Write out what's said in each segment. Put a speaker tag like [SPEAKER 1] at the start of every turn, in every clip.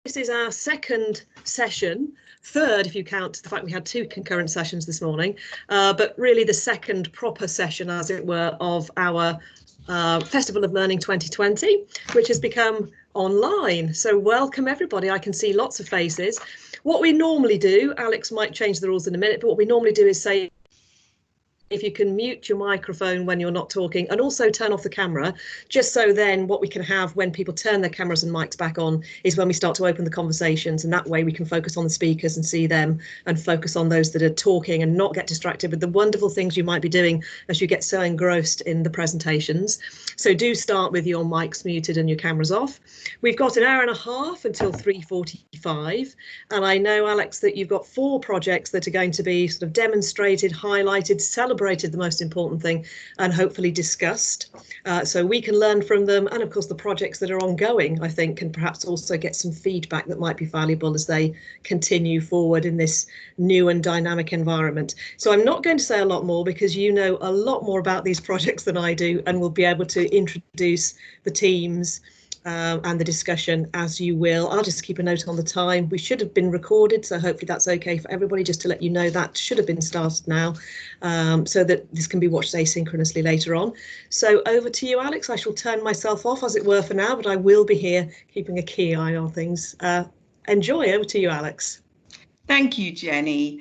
[SPEAKER 1] This is our second session, third if you count the fact we had two concurrent sessions this morning, but really the second proper session, as it were, of our Festival of Learning 2020, which has become online. So welcome everybody. I can see lots of faces. What we normally do, Alex might change the rules in a minute, but what we normally do is say if you can mute your microphone when you're not talking and also turn off the camera, just so then what we can have when people turn their cameras and mics back on is when we start to open the conversations, and that way we can focus on the speakers and see them and focus on those that are talking and not get distracted with the wonderful things you might be doing as you get so engrossed in the presentations. So do start with your mics muted and your cameras off. We've got an hour and a half until 3:45, and I know, Alex, that you've got 4 projects that are going to be sort of demonstrated, highlighted, celebrated, the most important thing, and hopefully discussed, so we can learn from them, and of course the projects that are ongoing, I think, can perhaps also get some feedback that might be valuable as they continue forward in this new and dynamic environment. So I'm not going to say a lot more because you know a lot more about these projects than I do, and we'll be able to introduce the teams and the discussion as you will. I'll just keep a note on the time. We should have been recorded, so hopefully that's okay for everybody, just to let you know that should have been started now, so that this can be watched asynchronously later on. So over to you, Alex. I shall turn myself off, as it were, for now, but I will be here keeping a keen eye on things. Enjoy. Over to you, Alex.
[SPEAKER 2] Thank you, Jenny.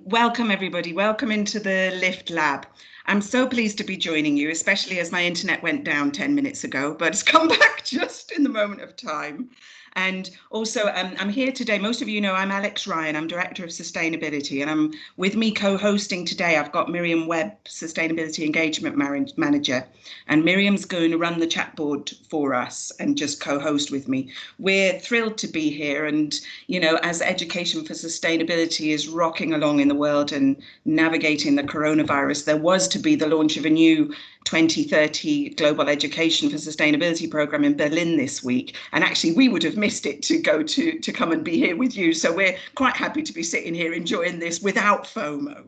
[SPEAKER 2] Welcome, everybody. Welcome into the Lift Lab. I'm so pleased to be joining you, especially as my internet went down 10 minutes ago, but it's come back just in the moment of time. And also, I'm here today. Most of you know I'm Alex Ryan. I'm Director of Sustainability, and I'm with me co-hosting today. I've got Miriam Webb, Sustainability Engagement Manager, and Miriam's going to run the chat board for us and just co-host with me. We're thrilled to be here, and you know, as education for sustainability is rocking along in the world and navigating the coronavirus, there was to be the launch of a new 2030 Global Education for Sustainability program in Berlin this week, and actually we would have missed it to go to come and be here with you, so we're quite happy to be sitting here enjoying this without FOMO.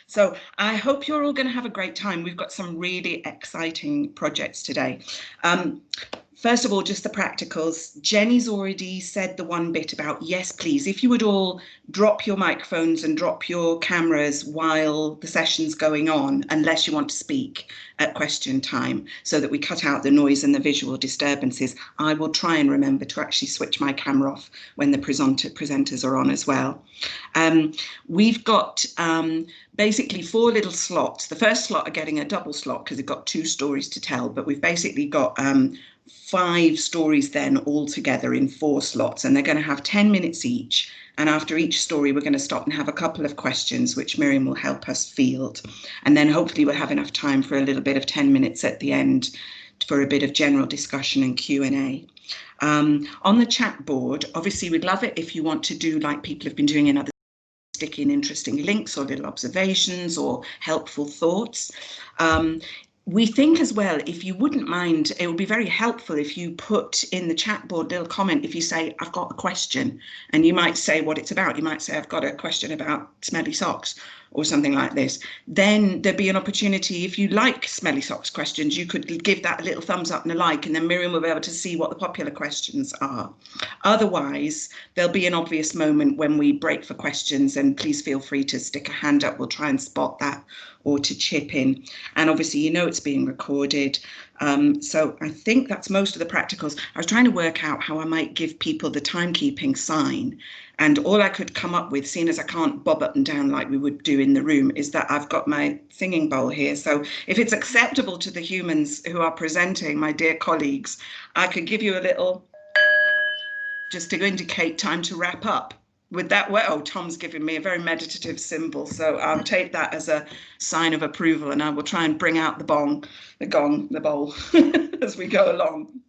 [SPEAKER 2] So I hope you're all going to have a great time. We've got some really exciting projects today. First of all, just the practicals. Jenny's already said the one bit about, yes, please, if you would all drop your microphones and drop your cameras while the session's going on, unless you want to speak at question time, so that we cut out the noise and the visual disturbances. I will try and remember to actually switch my camera off when the presenters are on as well. We've got basically 4 little slots. The first slot are getting a double slot because they've got 2 stories to tell, but we've basically got 5 stories then all together in 4 slots, and they're going to have 10 minutes each. And after each story, we're going to stop and have a couple of questions, which Miriam will help us field. And then hopefully we'll have enough time for a little bit of 10 minutes at the end for a bit of general discussion and Q&A. On the chat board, obviously we'd love it if you want to do like people have been doing in other, stick in interesting links or little observations or helpful thoughts. We think as well, if you wouldn't mind, it would be very helpful if you put in the chat board little comment if you say, I've got a question, and you might say what it's about. You might say, I've got a question about smelly socks or something like this. Then there'd be an opportunity, if you like smelly socks questions, you could give that a little thumbs up and a like, and then Miriam will be able to see what the popular questions are. Otherwise, there'll be an obvious moment when we break for questions, and please feel free to stick a hand up. We'll try and spot that, or to chip in. And obviously, you know, it's being recorded. So I think that's most of the practicals. I was trying to work out how I might give people the timekeeping sign. And all I could come up with, seeing as I can't bob up and down like we would do in the room, is that I've got my singing bowl here. So if it's acceptable to the humans who are presenting, my dear colleagues, I could give you a little, just to indicate time to wrap up. With that, well, Tom's giving me a very meditative symbol, so I'll take that as a sign of approval, and I will try and bring out the bowl as we go along.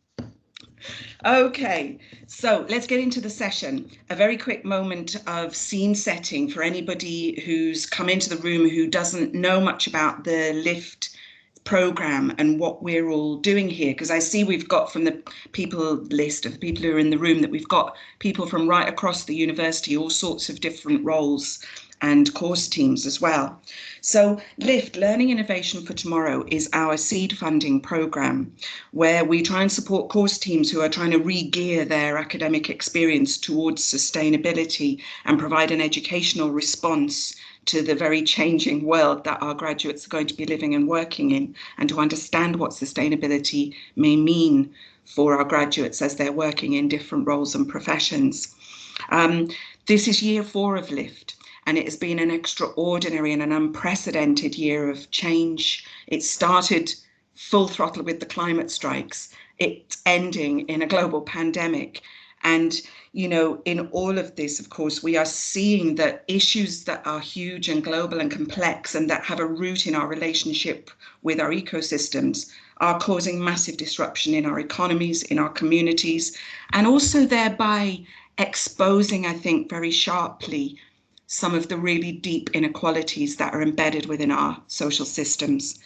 [SPEAKER 2] Okay, so let's get into the session. A very quick moment of scene setting for anybody who's come into the room who doesn't know much about the LIFT program and what we're all doing here, because I see we've got from the people list of the people who are in the room that we've got people from right across the university, all sorts of different roles and course teams as well. So LIFT, Learning Innovation for Tomorrow, is our seed funding programme where we try and support course teams who are trying to re-gear their academic experience towards sustainability and provide an educational response to the very changing world that our graduates are going to be living and working in, and to understand what sustainability may mean for our graduates as they're working in different roles and professions. This is year 4 of LIFT, and it has been an extraordinary and an unprecedented year of change. It started full throttle with the climate strikes. It's ending in a global pandemic. And, you know, in all of this, of course, we are seeing that issues that are huge and global and complex and that have a root in our relationship with our ecosystems are causing massive disruption in our economies, in our communities, and also thereby exposing, I think, very sharply some of the really deep inequalities that are embedded within our social systems.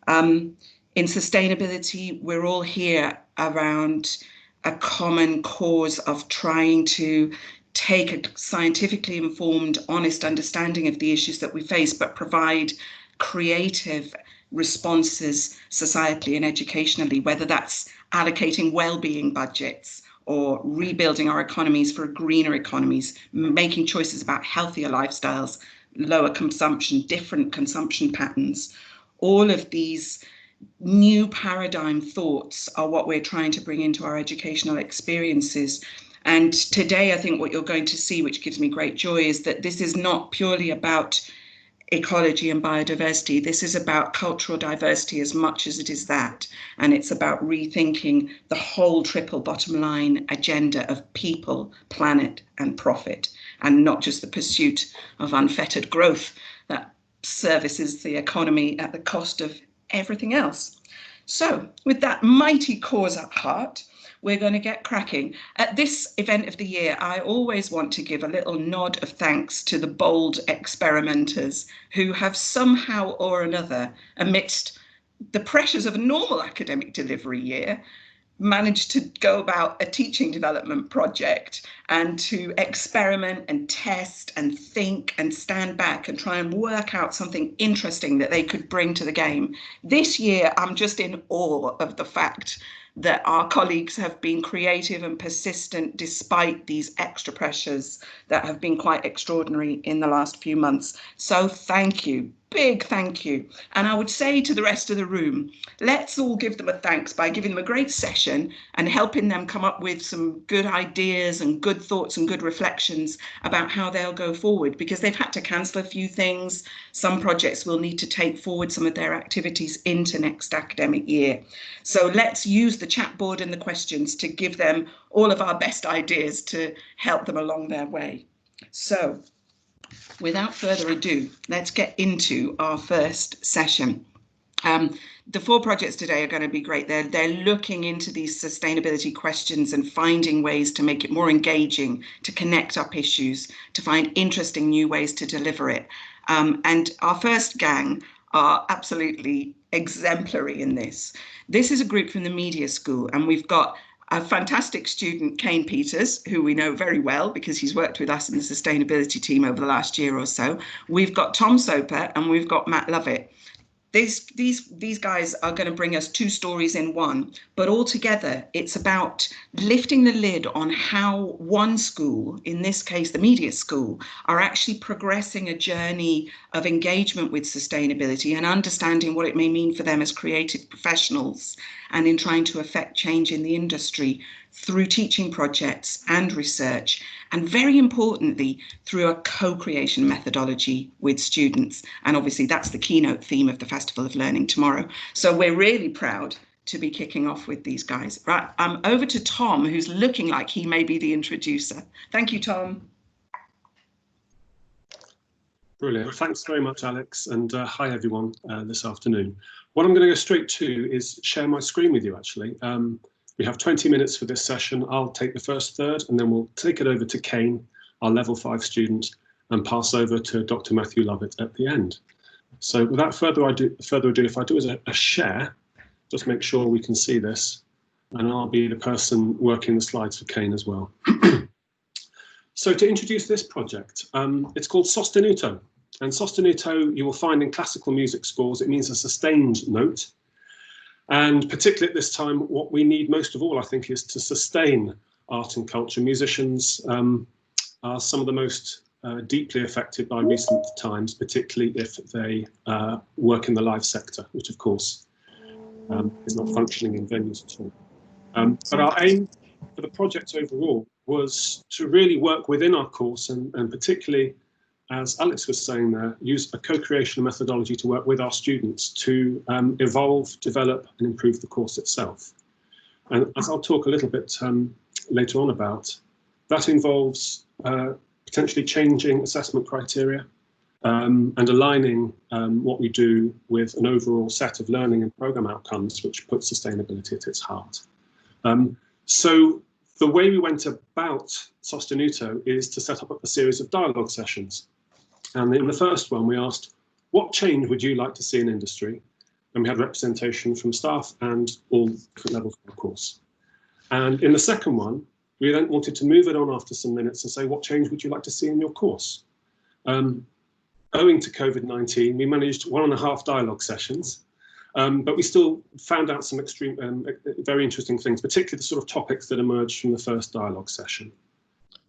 [SPEAKER 2] In sustainability, we're all here around a common cause of trying to take a scientifically informed, honest understanding of the issues that we face, but provide creative responses societally and educationally, whether that's allocating well-being budgets or rebuilding our economies for greener economies, making choices about healthier lifestyles, lower consumption, different consumption patterns. All of these new paradigm thoughts are what we're trying to bring into our educational experiences. And today, I think what you're going to see, which gives me great joy, is that this is not purely about ecology and biodiversity. This is about cultural diversity as much as it is that. And it's about rethinking the whole triple bottom line agenda of people, planet and profit, and not just the pursuit of unfettered growth that services the economy at the cost of everything else. So with that mighty cause at heart, we're going to get cracking. At this event of the year, I always want to give a little nod of thanks to the bold experimenters who have somehow or another, amidst the pressures of a normal academic delivery year, managed to go about a teaching development project and to experiment and test and think and stand back and try and work out something interesting that they could bring to the game. This year, I'm just in awe of the fact that our colleagues have been creative and persistent despite these extra pressures that have been quite extraordinary in the last few months. So thank you, big thank you. And I would say to the rest of the room, let's all give them a thanks by giving them a great session and helping them come up with some good ideas and good thoughts and good reflections about how they'll go forward, because they've had to cancel a few things. Some projects will need to take forward some of their activities into next academic year. So let's use the chat board and the questions to give them all of our best ideas to help them along their way. So without further ado, let's get into our first session. The 4 projects today are going to be great. They're looking into these sustainability questions and finding ways to make it more engaging, to connect up issues, to find interesting new ways to deliver it. And our first gang are absolutely exemplary in this. This is a group from the media school, and we've got a fantastic student, Kane Peters, who we know very well because he's worked with us in the sustainability team over the last year or so. We've got Tom Soper and we've got Matt Lovett. These guys are going to bring us 2 stories in one, but altogether it's about lifting the lid on how one school, in this case the media school, are actually progressing a journey of engagement with sustainability and understanding what it may mean for them as creative professionals, and in trying to affect change in the industry through teaching projects and research, and very importantly, through a co-creation methodology with students. And obviously that's the keynote theme of the Festival of Learning tomorrow. So we're really proud to be kicking off with these guys. Right, over to Tom, who's looking like he may be the introducer. Thank you, Tom.
[SPEAKER 3] Brilliant. Thanks very much, Alex. And hi, everyone, this afternoon. What I'm going to go straight to is share my screen with you, actually. We have 20 minutes for this session. I'll take the first third, and then we'll take it over to Kane, our level 5 student, and pass over to Dr. Matthew Lovett at the end. So without further ado, if I do a share, just make sure we can see this, and I'll be the person working the slides for Kane as well. So to introduce this project, it's called sostenuto. And sostenuto you will find in classical music scores. It means a sustained note. And particularly at this time, what we need most of all, I think, is to sustain art and culture. Musicians are some of the most deeply affected by recent times, particularly if they work in the live sector, which of course is not functioning in venues at all. But our aim for the project overall was to really work within our course and particularly, as Alex was saying there, use a co-creation methodology to work with our students to evolve, develop and improve the course itself. And as I'll talk a little bit later on about, that involves potentially changing assessment criteria and aligning what we do with an overall set of learning and programme outcomes which put sustainability at its heart. So the way we went about Sostenuto is to set up a series of dialogue sessions. And in the first one, we asked, what change would you like to see in industry? And we had representation from staff and all different levels of the course. And in the second one, we then wanted to move it on after some minutes and say, what change would you like to see in your course? Owing to COVID-19, we managed 1.5 dialogue sessions, but we still found out some very interesting things, particularly the sort of topics that emerged from the first dialogue session.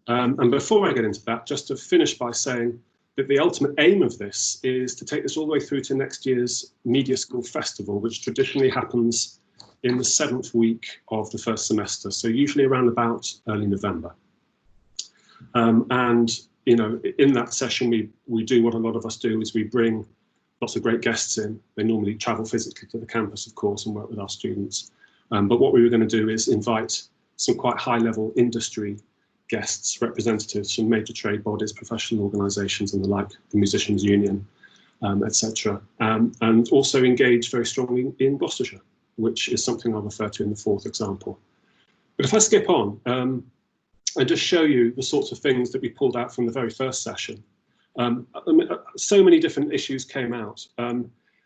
[SPEAKER 3] And before I get into that, just to finish by saying that the ultimate aim of this is to take this all the way through to next year's Media School Festival, which traditionally happens in the 7th week of the first semester, so usually around about early November. And you know, in that session, we do what a lot of us do, is we bring lots of great guests in. They normally travel physically to the campus, of course, and work with our students. But what we were going to do is invite some quite high-level industry guests, representatives from major trade bodies, professional organisations and the like, the Musicians Union, etc. And also engage very strongly in Gloucestershire, which is something I'll refer to in the 4th example. But if I skip on and just show you the sorts of things that we pulled out from the very first session. So many different issues came out.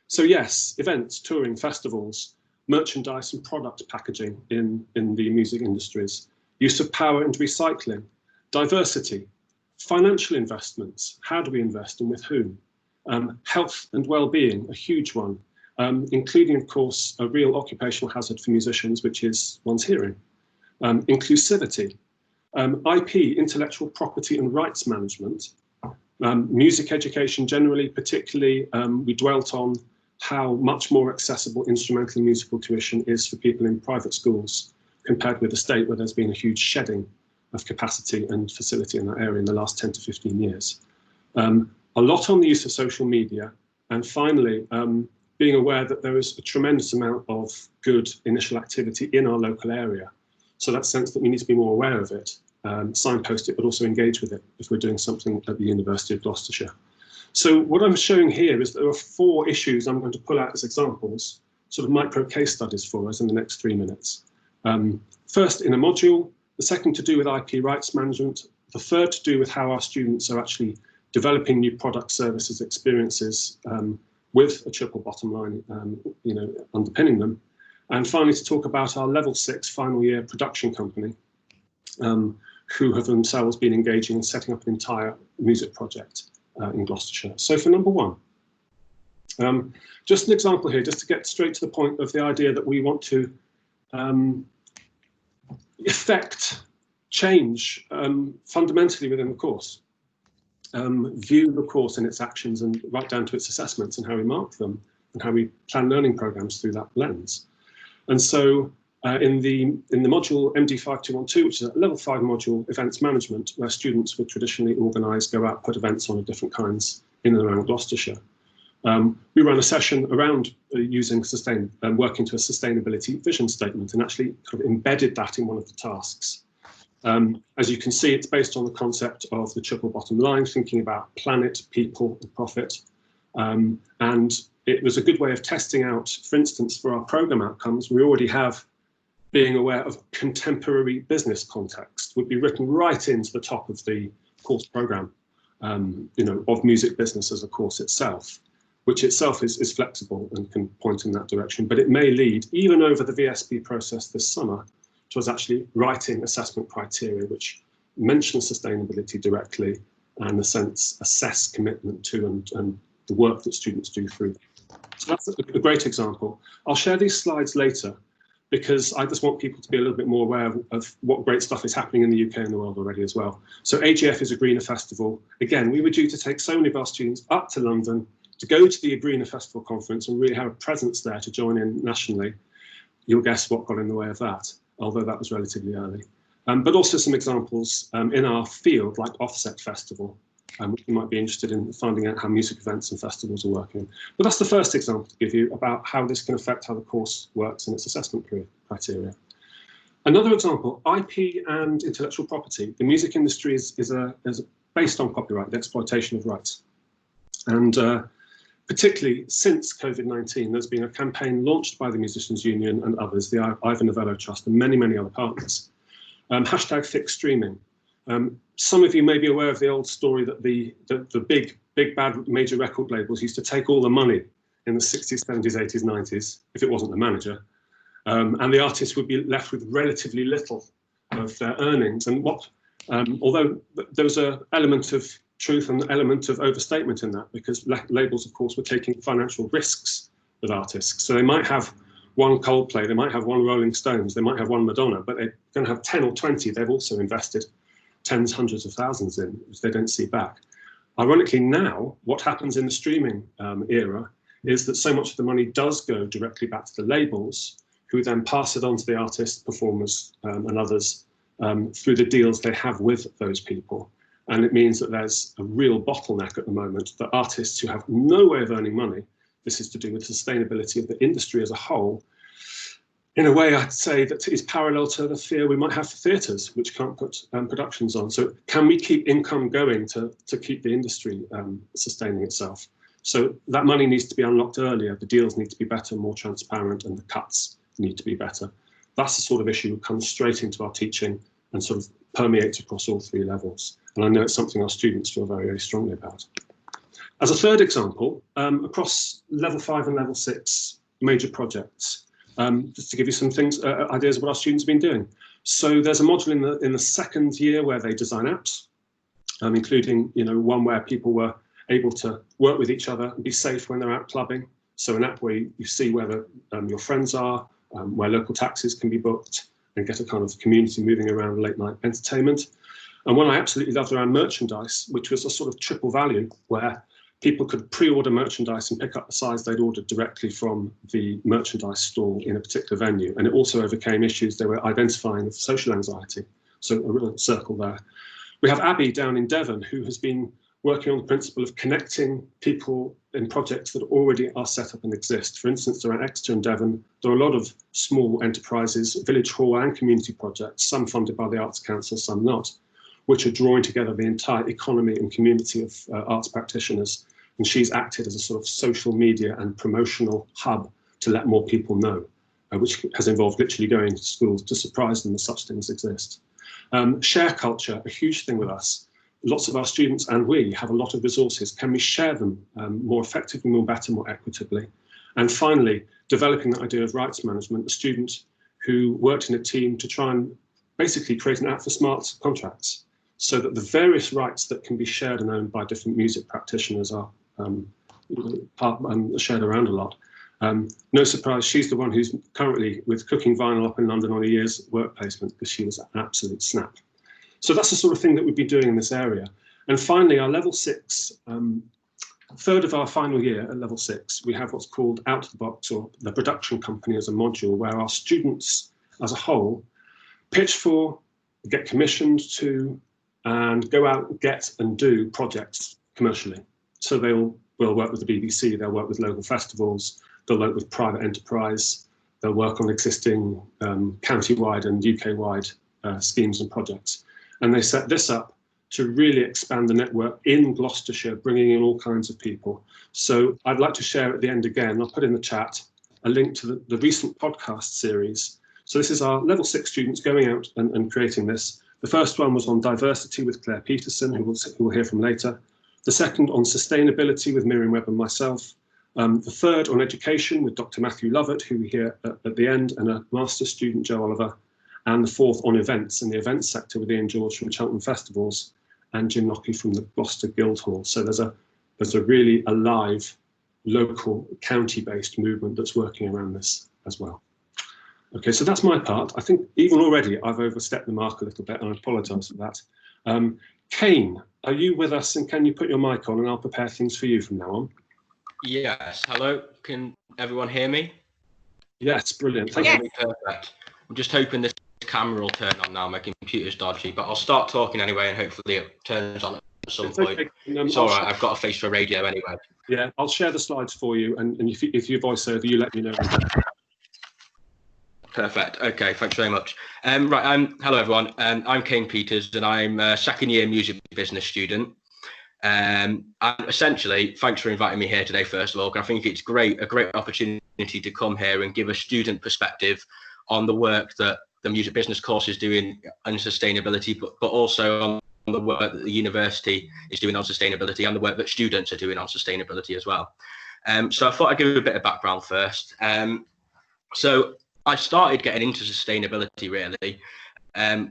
[SPEAKER 3] So yes, events, touring, festivals, merchandise and product packaging in the music industries, use of power and recycling, diversity, financial investments, how do we invest and with whom, health and well-being, a huge one, including, of course, a real occupational hazard for musicians, which is one's hearing, inclusivity, IP, intellectual property and rights management, music education generally, particularly we dwelt on how much more accessible instrumental and musical tuition is for people in private schools compared with the state, where there's been a huge shedding of capacity and facility in that area in the last 10 to 15 years. A lot on the use of social media, and finally, being aware that there is a tremendous amount of good initial activity in our local area. So that sense that we need to be more aware of it, signpost it, but also engage with it if we're doing something at the University of Gloucestershire. So what I'm showing here is there are 4 issues I'm going to pull out as examples, sort of micro case studies for us in the next 3 minutes. First in a module, the second to do with IP rights management, the third to do with how our students are actually developing new products, services, experiences with a triple bottom line, you know, underpinning them. And finally, to talk about our level 6 final year production company, who have themselves been engaging in setting up an entire music project in Gloucestershire. So for number 1, just an example here, just to get straight to the point of the idea that we want to effect change fundamentally within the course, view the course and its actions and right down to its assessments and how we mark them and how we plan learning programs through that lens. And so in the module MD5212, which is a level 5 module, events management, where students would traditionally organise, go out, put events on of different kinds in and around Gloucestershire. We ran a session around using working to a sustainability vision statement and actually kind of embedded that in one of the tasks. As you can see, it's based on the concept of the triple bottom line, thinking about planet, people and profit. And it was a good way of testing out, for instance, for our programme outcomes, we already have being aware of contemporary business context would be written right into the top of the course programme, you know, of music business as a course itself, which itself is flexible and can point in that direction. But it may lead, even over the VSP process this summer, to us actually writing assessment criteria, which mention sustainability directly and, in a sense, assess commitment to and the work that students do through. So that's a great example. I'll share these slides later because I just want people to be a little bit more aware of what great stuff is happening in the UK and the world already as well. So AGF is a greener festival. Again, we were due to take so many of our students up to London to go to the Greener Festival conference and really have a presence there to join in nationally. You'll guess what got in the way of that, although that was relatively early. But also some examples in our field, like Offset Festival, which you might be interested in finding out how music events and festivals are working. But that's the first example to give you about how this can affect how the course works and its assessment criteria. Another example, IP and intellectual property. The music industry is based on copyright, the exploitation of rights. And particularly since COVID-19, there's been a campaign launched by the Musicians Union and others, the Ivor Novello Trust and many, many other partners. Hashtag fix streaming. Some of you may be aware of the old story that the big bad major record labels used to take all the money in the 60s, 70s, 80s, 90s, if it wasn't the manager, and the artists would be left with relatively little of their earnings. And although there was an element of truth and an element of overstatement in that, because labels, of course, were taking financial risks with artists. So they might have one Coldplay, they might have one Rolling Stones, they might have one Madonna, but they're going to have 10 or 20 they've also invested tens, hundreds of thousands in, which they don't see back. Ironically now, what happens in the streaming era is that so much of the money does go directly back to the labels, who then pass it on to the artists, performers and others through the deals they have with those people. And it means that there's a real bottleneck at the moment that artists who have no way of earning money, this is to do with the sustainability of the industry as a whole, in a way, I'd say that is parallel to the fear we might have for theatres, which can't put productions on. So can we keep income going to keep the industry sustaining itself? So that money needs to be unlocked earlier, the deals need to be better, more transparent, and the cuts need to be better. That's the sort of issue that comes straight into our teaching and sort of permeates across all three levels. And I know it's something our students feel very, very strongly about. As a third example, across level 5 and level 6 major projects, just to give you some things, ideas of what our students have been doing. So there's a module in the second year where they design apps, including one where people were able to work with each other and be safe when they're out clubbing. So an app where you see where your friends are, where local taxis can be booked, and get a kind of community moving around late night entertainment. And one I absolutely loved around merchandise, which was a sort of triple value where people could pre-order merchandise and pick up the size they'd ordered directly from the merchandise store in a particular venue. And it also overcame issues they were identifying with social anxiety. So a real circle there. We have Abby down in Devon, who has been working on the principle of connecting people in projects that already are set up and exist. For instance, around Exeter and Devon, there are a lot of small enterprises, village hall and community projects, some funded by the Arts Council, some not, which are drawing together the entire economy and community of arts practitioners. And she's acted as a sort of social media and promotional hub to let more people know, which has involved literally going to schools to surprise them that such things exist. Share culture, a huge thing with us. Lots of our students and we have a lot of resources. Can we share them more effectively, more better, more equitably? And finally, developing the idea of rights management, a student who worked in a team to try and basically create an app for smart contracts, so that the various rights that can be shared and owned by different music practitioners are shared around a lot. No surprise, she's the one who's currently with Cooking Vinyl up in London on a year's work placement because she was an absolute snap. So that's the sort of thing that we'd be doing in this area. And finally, our level 6, third of our final year at level 6, we have what's called Out of the Box, or the production company as a module, where our students as a whole pitch for, get commissioned to, and go out, get and do projects commercially. So we'll work with the BBC, they'll work with local festivals, they'll work with private enterprise, they'll work on existing county-wide and UK-wide schemes and projects. And they set this up to really expand the network in Gloucestershire, bringing in all kinds of people. So I'd like to share at the end again, I'll put in the chat, a link to the recent podcast series. So this is our level 6 students going out and creating this. The first one was on diversity with Claire Peterson, who we'll hear from later. The second on sustainability with Miriam Webb and myself. The third on education with Dr. Matthew Lovett, who we hear at the end, and a master's student, Joe Oliver. and the fourth on events in the events sector with Ian George from Cheltenham Festivals and Jim Lockie from the Gloucester Guildhall. So there's a really alive local county-based movement that's working around this as well. Okay, so that's my part. I think even already I've overstepped the mark a little bit, and I apologise for that. Kane, are you with us, and can you put your mic on, and I'll prepare things for you from now on?
[SPEAKER 4] Yes, hello, can everyone hear me?
[SPEAKER 3] Yes, brilliant. Thank you.
[SPEAKER 4] Perfect. I'm just hoping this camera will turn on now. My computer's dodgy, but I'll start talking anyway, and hopefully it turns on at some point.
[SPEAKER 3] Okay.
[SPEAKER 4] It's all right, I've got a face for radio anyway.
[SPEAKER 3] Yeah, I'll share the slides for you, and if you voice over, you let me know.
[SPEAKER 4] Perfect. Okay, thanks very much. Hello everyone. I'm Kane Peters, and I'm a second year music business student. And essentially, thanks for inviting me here today, first of all. I think it's a great opportunity to come here and give a student perspective on the work that the music business course is doing on sustainability, but also on the work that the university is doing on sustainability and the work that students are doing on sustainability as well. So I thought I'd give you a bit of background first. So I started getting into sustainability really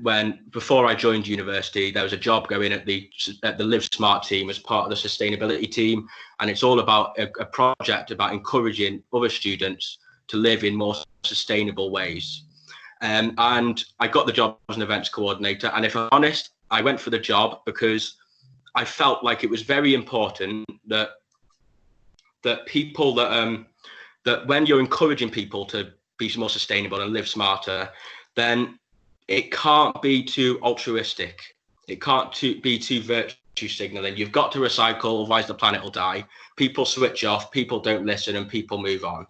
[SPEAKER 4] when, before I joined university, there was a job going at the Live Smart team as part of the sustainability team, and it's all about a project about encouraging other students to live in more sustainable ways. And I got the job as an events coordinator, and if I'm honest, I went for the job because I felt like it was very important that people that when you're encouraging people to be more sustainable and live smarter, then it can't be too altruistic. It can't be too virtue signaling. You've got to recycle, otherwise the planet will die. People switch off, people don't listen, and people move on.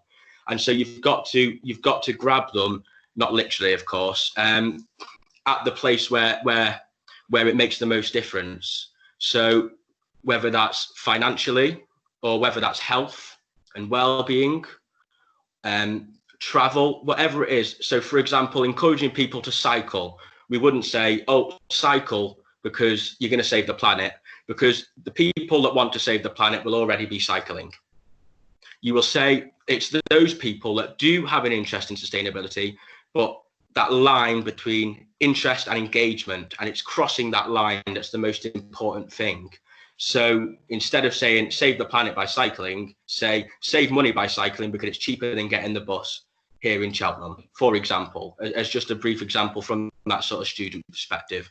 [SPEAKER 4] And so you've got to grab them, not literally, of course, at the place where it makes the most difference. So whether that's financially, or whether that's health and well-being, travel, whatever it is. So for example, encouraging people to cycle, we wouldn't say, oh, cycle because you're going to save the planet, because the people that want to save the planet will already be cycling. You will say it's those people that do have an interest in sustainability, but that line between interest and engagement, and it's crossing that line that's the most important thing. So instead of saying save the planet by cycling, say save money by cycling because it's cheaper than getting the bus here in Cheltenham, for example, as just a brief example from that sort of student perspective.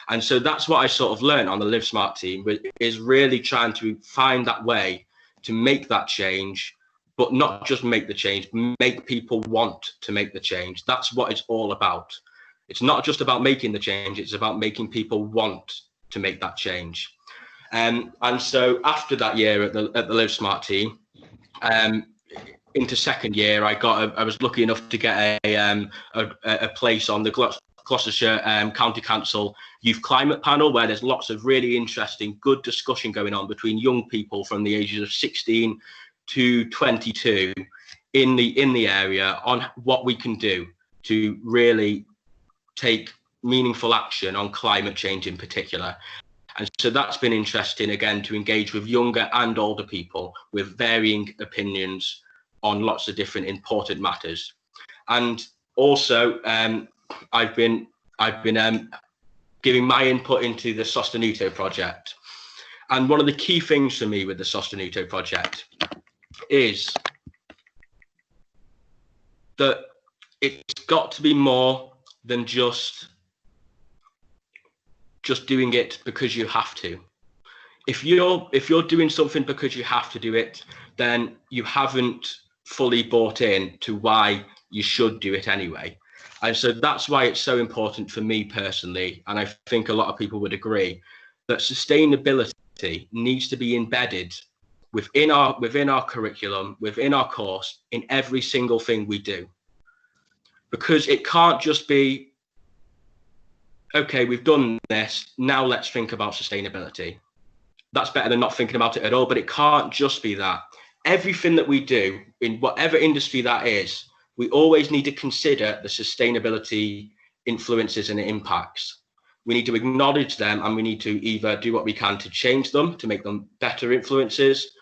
[SPEAKER 4] And so that's what I sort of learned on the Live Smart team, is really trying to find that way to make that change, but not just make the change, make people want to make the change. That's what it's all about. It's not just about making the change, it's about making people want to make that change. And so after that year at the Live Smart team, into second year, I was lucky enough to get a place on the Gloucestershire County Council Youth Climate Panel, where there's lots of really interesting, good discussion going on between young people from the ages of 16 to 22 in the area on what we can do to really take meaningful action on climate change in particular. And so that's been interesting, again, to engage with younger and older people with varying opinions on lots of different important matters. And also, I've been giving my input into the Sostenuto project. And one of the key things for me with the Sostenuto project is that it's got to be more than just doing it because you have to. If you're doing something because you have to do it, then you haven't fully bought in to why you should do it anyway. And so that's why it's so important for me personally, and I think a lot of people would agree, that sustainability needs to be embedded within our curriculum, within our course, in every single thing we do. Because it can't just be, okay, we've done this, now let's think about sustainability. That's better than not thinking about it at all, but it can't just be that. Everything that we do, in whatever industry that is, we always need to consider the sustainability influences and impacts. We need to acknowledge them, and we need to either do what we can to change them, to make them better influences,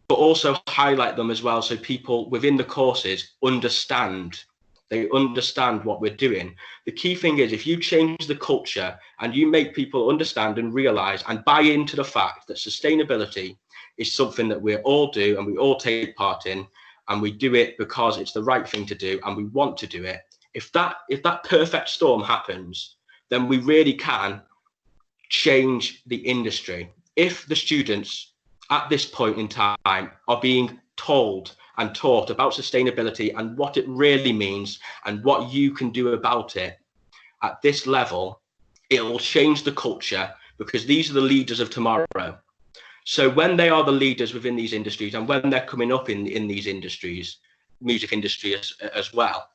[SPEAKER 4] but also highlight them as well so people within the courses understand They understand what we're doing. The key thing is, if you change the culture and you make people understand and realize and buy into the fact that sustainability is something that we all do and we all take part in, and we do it because it's the right thing to do and we want to do it. If that perfect storm happens, then we really can change the industry. If the students at this point in time are being told and taught about sustainability and what it really means and what you can do about it at this level, it will change the culture, because these are the leaders of tomorrow. So when they are the leaders within these industries, and when they're coming up in these industries, music industry as well,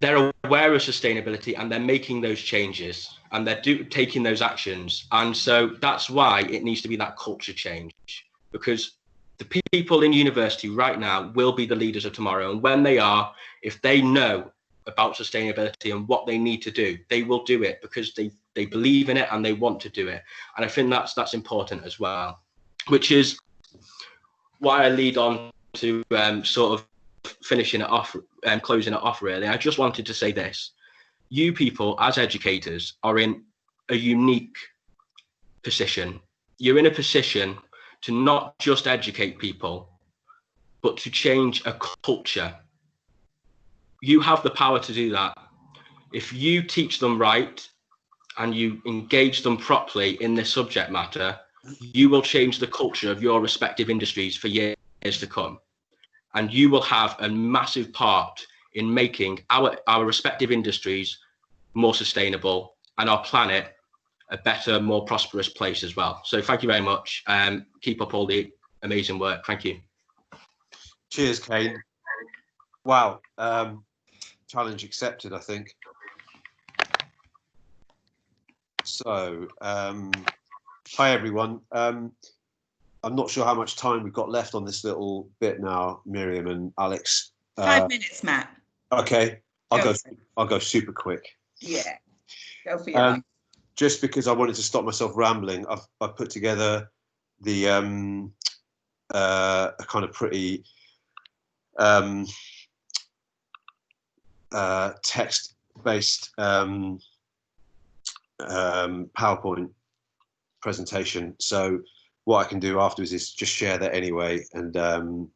[SPEAKER 4] they're aware of sustainability and they're making those changes and they're taking those actions. And so that's why it needs to be that culture change, because the people in university right now will be the leaders of tomorrow. And when they are, if they know about sustainability and what they need to do, they will do it because they believe in it and they want to do it. And I think that's important as well, which is why I lead on to sort of finishing it off and closing it off. Really, I just wanted to say this: you people as educators are in a unique position. You're in a position to not just educate people, but to change a culture. You have the power to do that. If you teach them right and you engage them properly in this subject matter, you will change the culture of your respective industries for years to come. And you will have a massive part in making our respective industries more sustainable and our planet a better, more prosperous place as well. So thank you very much. Keep up all the amazing work. Thank you.
[SPEAKER 5] Cheers, Kane. Wow. Challenge accepted, I think. So, hi everyone. I'm not sure how much time we've got left on this little bit now, Miriam and Alex.
[SPEAKER 2] 5 minutes, Matt.
[SPEAKER 5] Okay, I'll go super quick.
[SPEAKER 2] Yeah, go for your life.
[SPEAKER 5] Just because I wanted to stop myself rambling, I've put together the a kind of pretty text-based PowerPoint presentation. So what I can do afterwards is just share that anyway, and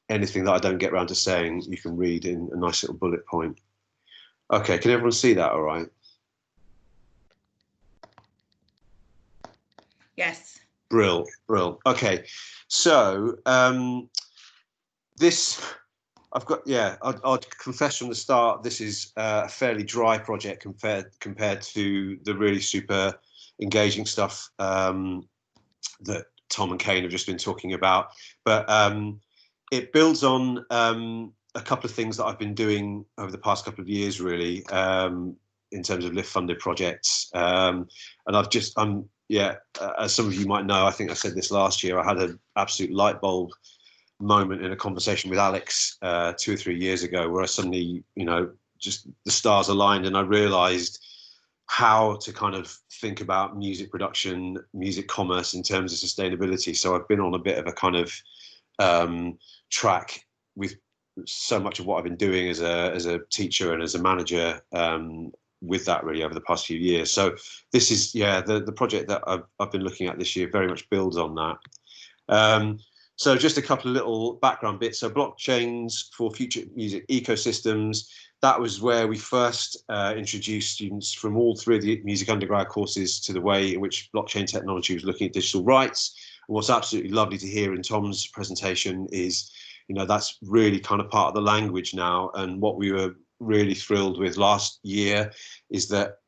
[SPEAKER 5] anything that I don't get around to saying, you can read in a nice little bullet point. Okay, can everyone see that all right?
[SPEAKER 2] Yes.
[SPEAKER 5] Brill. Okay, so this, I've got, I'll confess from the start, this is a fairly dry project compared to the really super engaging stuff that Tom and Kane have just been talking about. But it builds on a couple of things that I've been doing over the past couple of years, really, in terms of lift-funded projects. And as some of you might know, I think I said this last year, I had an absolute light bulb moment in a conversation with Alex 2 or 3 years ago, where I suddenly, just the stars aligned and I realized how to kind of think about music production, music commerce in terms of sustainability. So I've been on a bit of a kind of track with so much of what I've been doing as a teacher and as a manager with that really over the past few years. So this is, the project that I've been looking at this year very much builds on that. So just a couple of little background bits. So blockchains for future music ecosystems, that was where we first introduced students from all three of the music undergrad courses to the way in which blockchain technology was looking at digital rights. And what's absolutely lovely to hear in Tom's presentation is, that's really kind of part of the language now. And what we were really thrilled with last year is that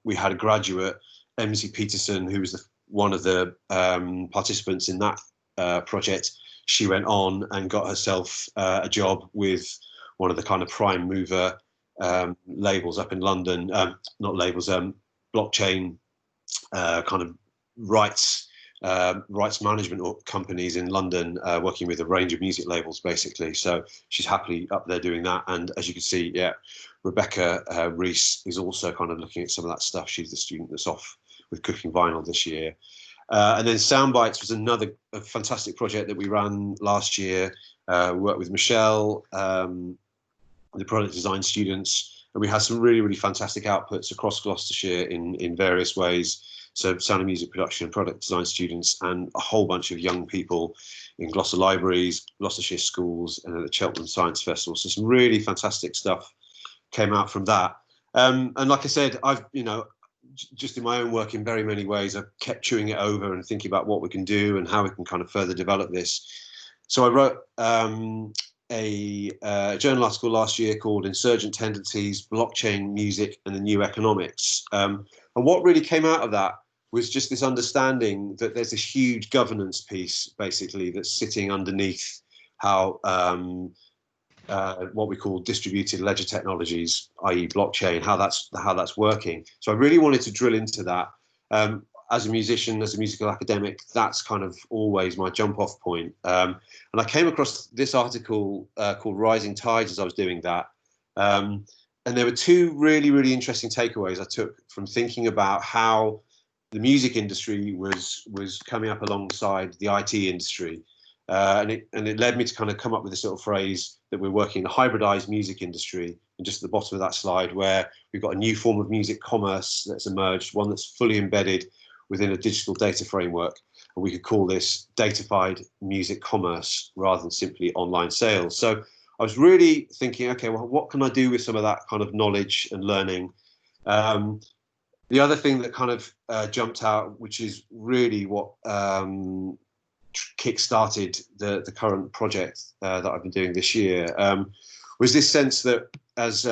[SPEAKER 5] we had a graduate, Emsie Peterson, who was one of the participants in that project. She went on and got herself a job with one of the kind of prime mover labels up in London, not labels, blockchain kind of rights management companies in London, working with a range of music labels basically. So she's happily up there doing that. And as you can see, Rebecca Reese is also kind of looking at some of that stuff. She's the student that's off with Cooking Vinyl this year. And then Soundbites was another fantastic project that we ran last year worked with Michelle, the product design students, and we had some really, really fantastic outputs across Gloucestershire in various ways. So sound and music production, product design students, and a whole bunch of young people in Gloucester libraries, Gloucestershire schools, and at the Cheltenham Science Festival. So some really fantastic stuff came out from that. And like I said, I've, just in my own work in very many ways, I've kept chewing it over and thinking about what we can do and how we can kind of further develop this. So I wrote a journal article last year called Insurgent Tendencies, Blockchain, Music and the New Economics. And what really came out of that was just this understanding that there's this huge governance piece, basically, that's sitting underneath how what we call distributed ledger technologies, i.e. blockchain, how that's working. So I really wanted to drill into that. As a musician, as a musical academic, that's kind of always my jump off point. And I came across this article called Rising Tides as I was doing that. And there were two really, really interesting takeaways I took from thinking about how the music industry was coming up alongside the IT industry. And it led me to kind of come up with this little phrase that we're working in a hybridized music industry. And just at the bottom of that slide, where we've got a new form of music commerce that's emerged, one that's fully embedded within a digital data framework. And we could call this datafied music commerce rather than simply online sales. So I was really thinking, okay, well, what can I do with some of that kind of knowledge and learning? The other thing that kind of jumped out, which is really what kick-started the current project that I've been doing this year, was this sense that, as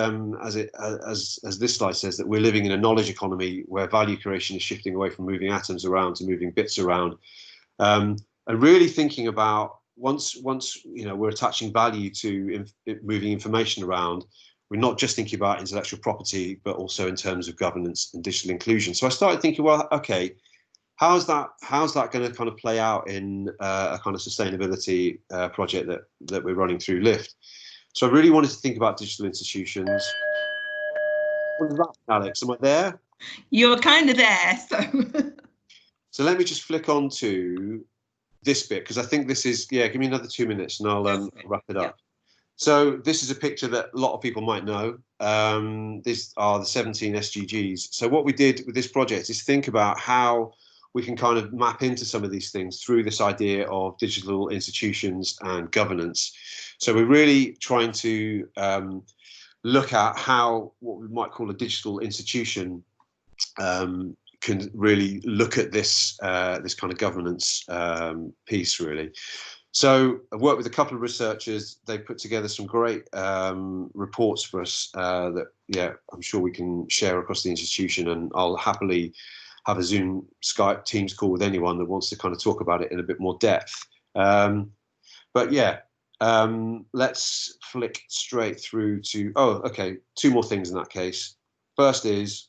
[SPEAKER 5] this slide says, that we're living in a knowledge economy where value creation is shifting away from moving atoms around to moving bits around, and really thinking about once we're attaching value to moving information around, we're not just thinking about intellectual property, but also in terms of governance and digital inclusion. So I started thinking, well, okay, how's that going to kind of play out in a kind of sustainability project that we're running through Lift? So I really wanted to think about digital institutions. What is that, Alex? Am I there?
[SPEAKER 2] You're kind of there.
[SPEAKER 5] So let me just flick on to this bit, because I think this is, give me another 2 minutes and I'll wrap it up. Yeah. So this is a picture that a lot of people might know. These are the 17 SDGs. So what we did with this project is think about how we can kind of map into some of these things through this idea of digital institutions and governance. So we're really trying to look at how what we might call a digital institution can really look at this this kind of governance piece, really. So I've worked with a couple of researchers. They put together some great reports for us that, I'm sure we can share across the institution, and I'll happily have a Zoom, Skype, Teams call with anyone that wants to kind of talk about it in a bit more depth. Let's flick straight through to, two more things in that case. First is,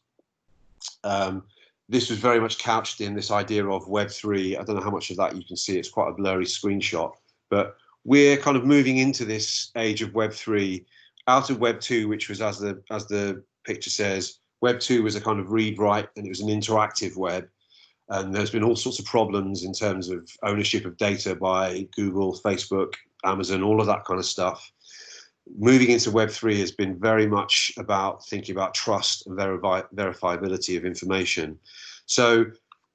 [SPEAKER 5] this was very much couched in this idea of Web3. I don't know how much of that you can see. It's quite a blurry screenshot, but we're kind of moving into this age of Web3 out of Web 2, which was, as the picture says, Web 2 was a kind of read, write, and it was an interactive web. And there's been all sorts of problems in terms of ownership of data by Google, Facebook, Amazon, all of that kind of stuff. Moving into Web3 has been very much about thinking about trust and verifiability of information. So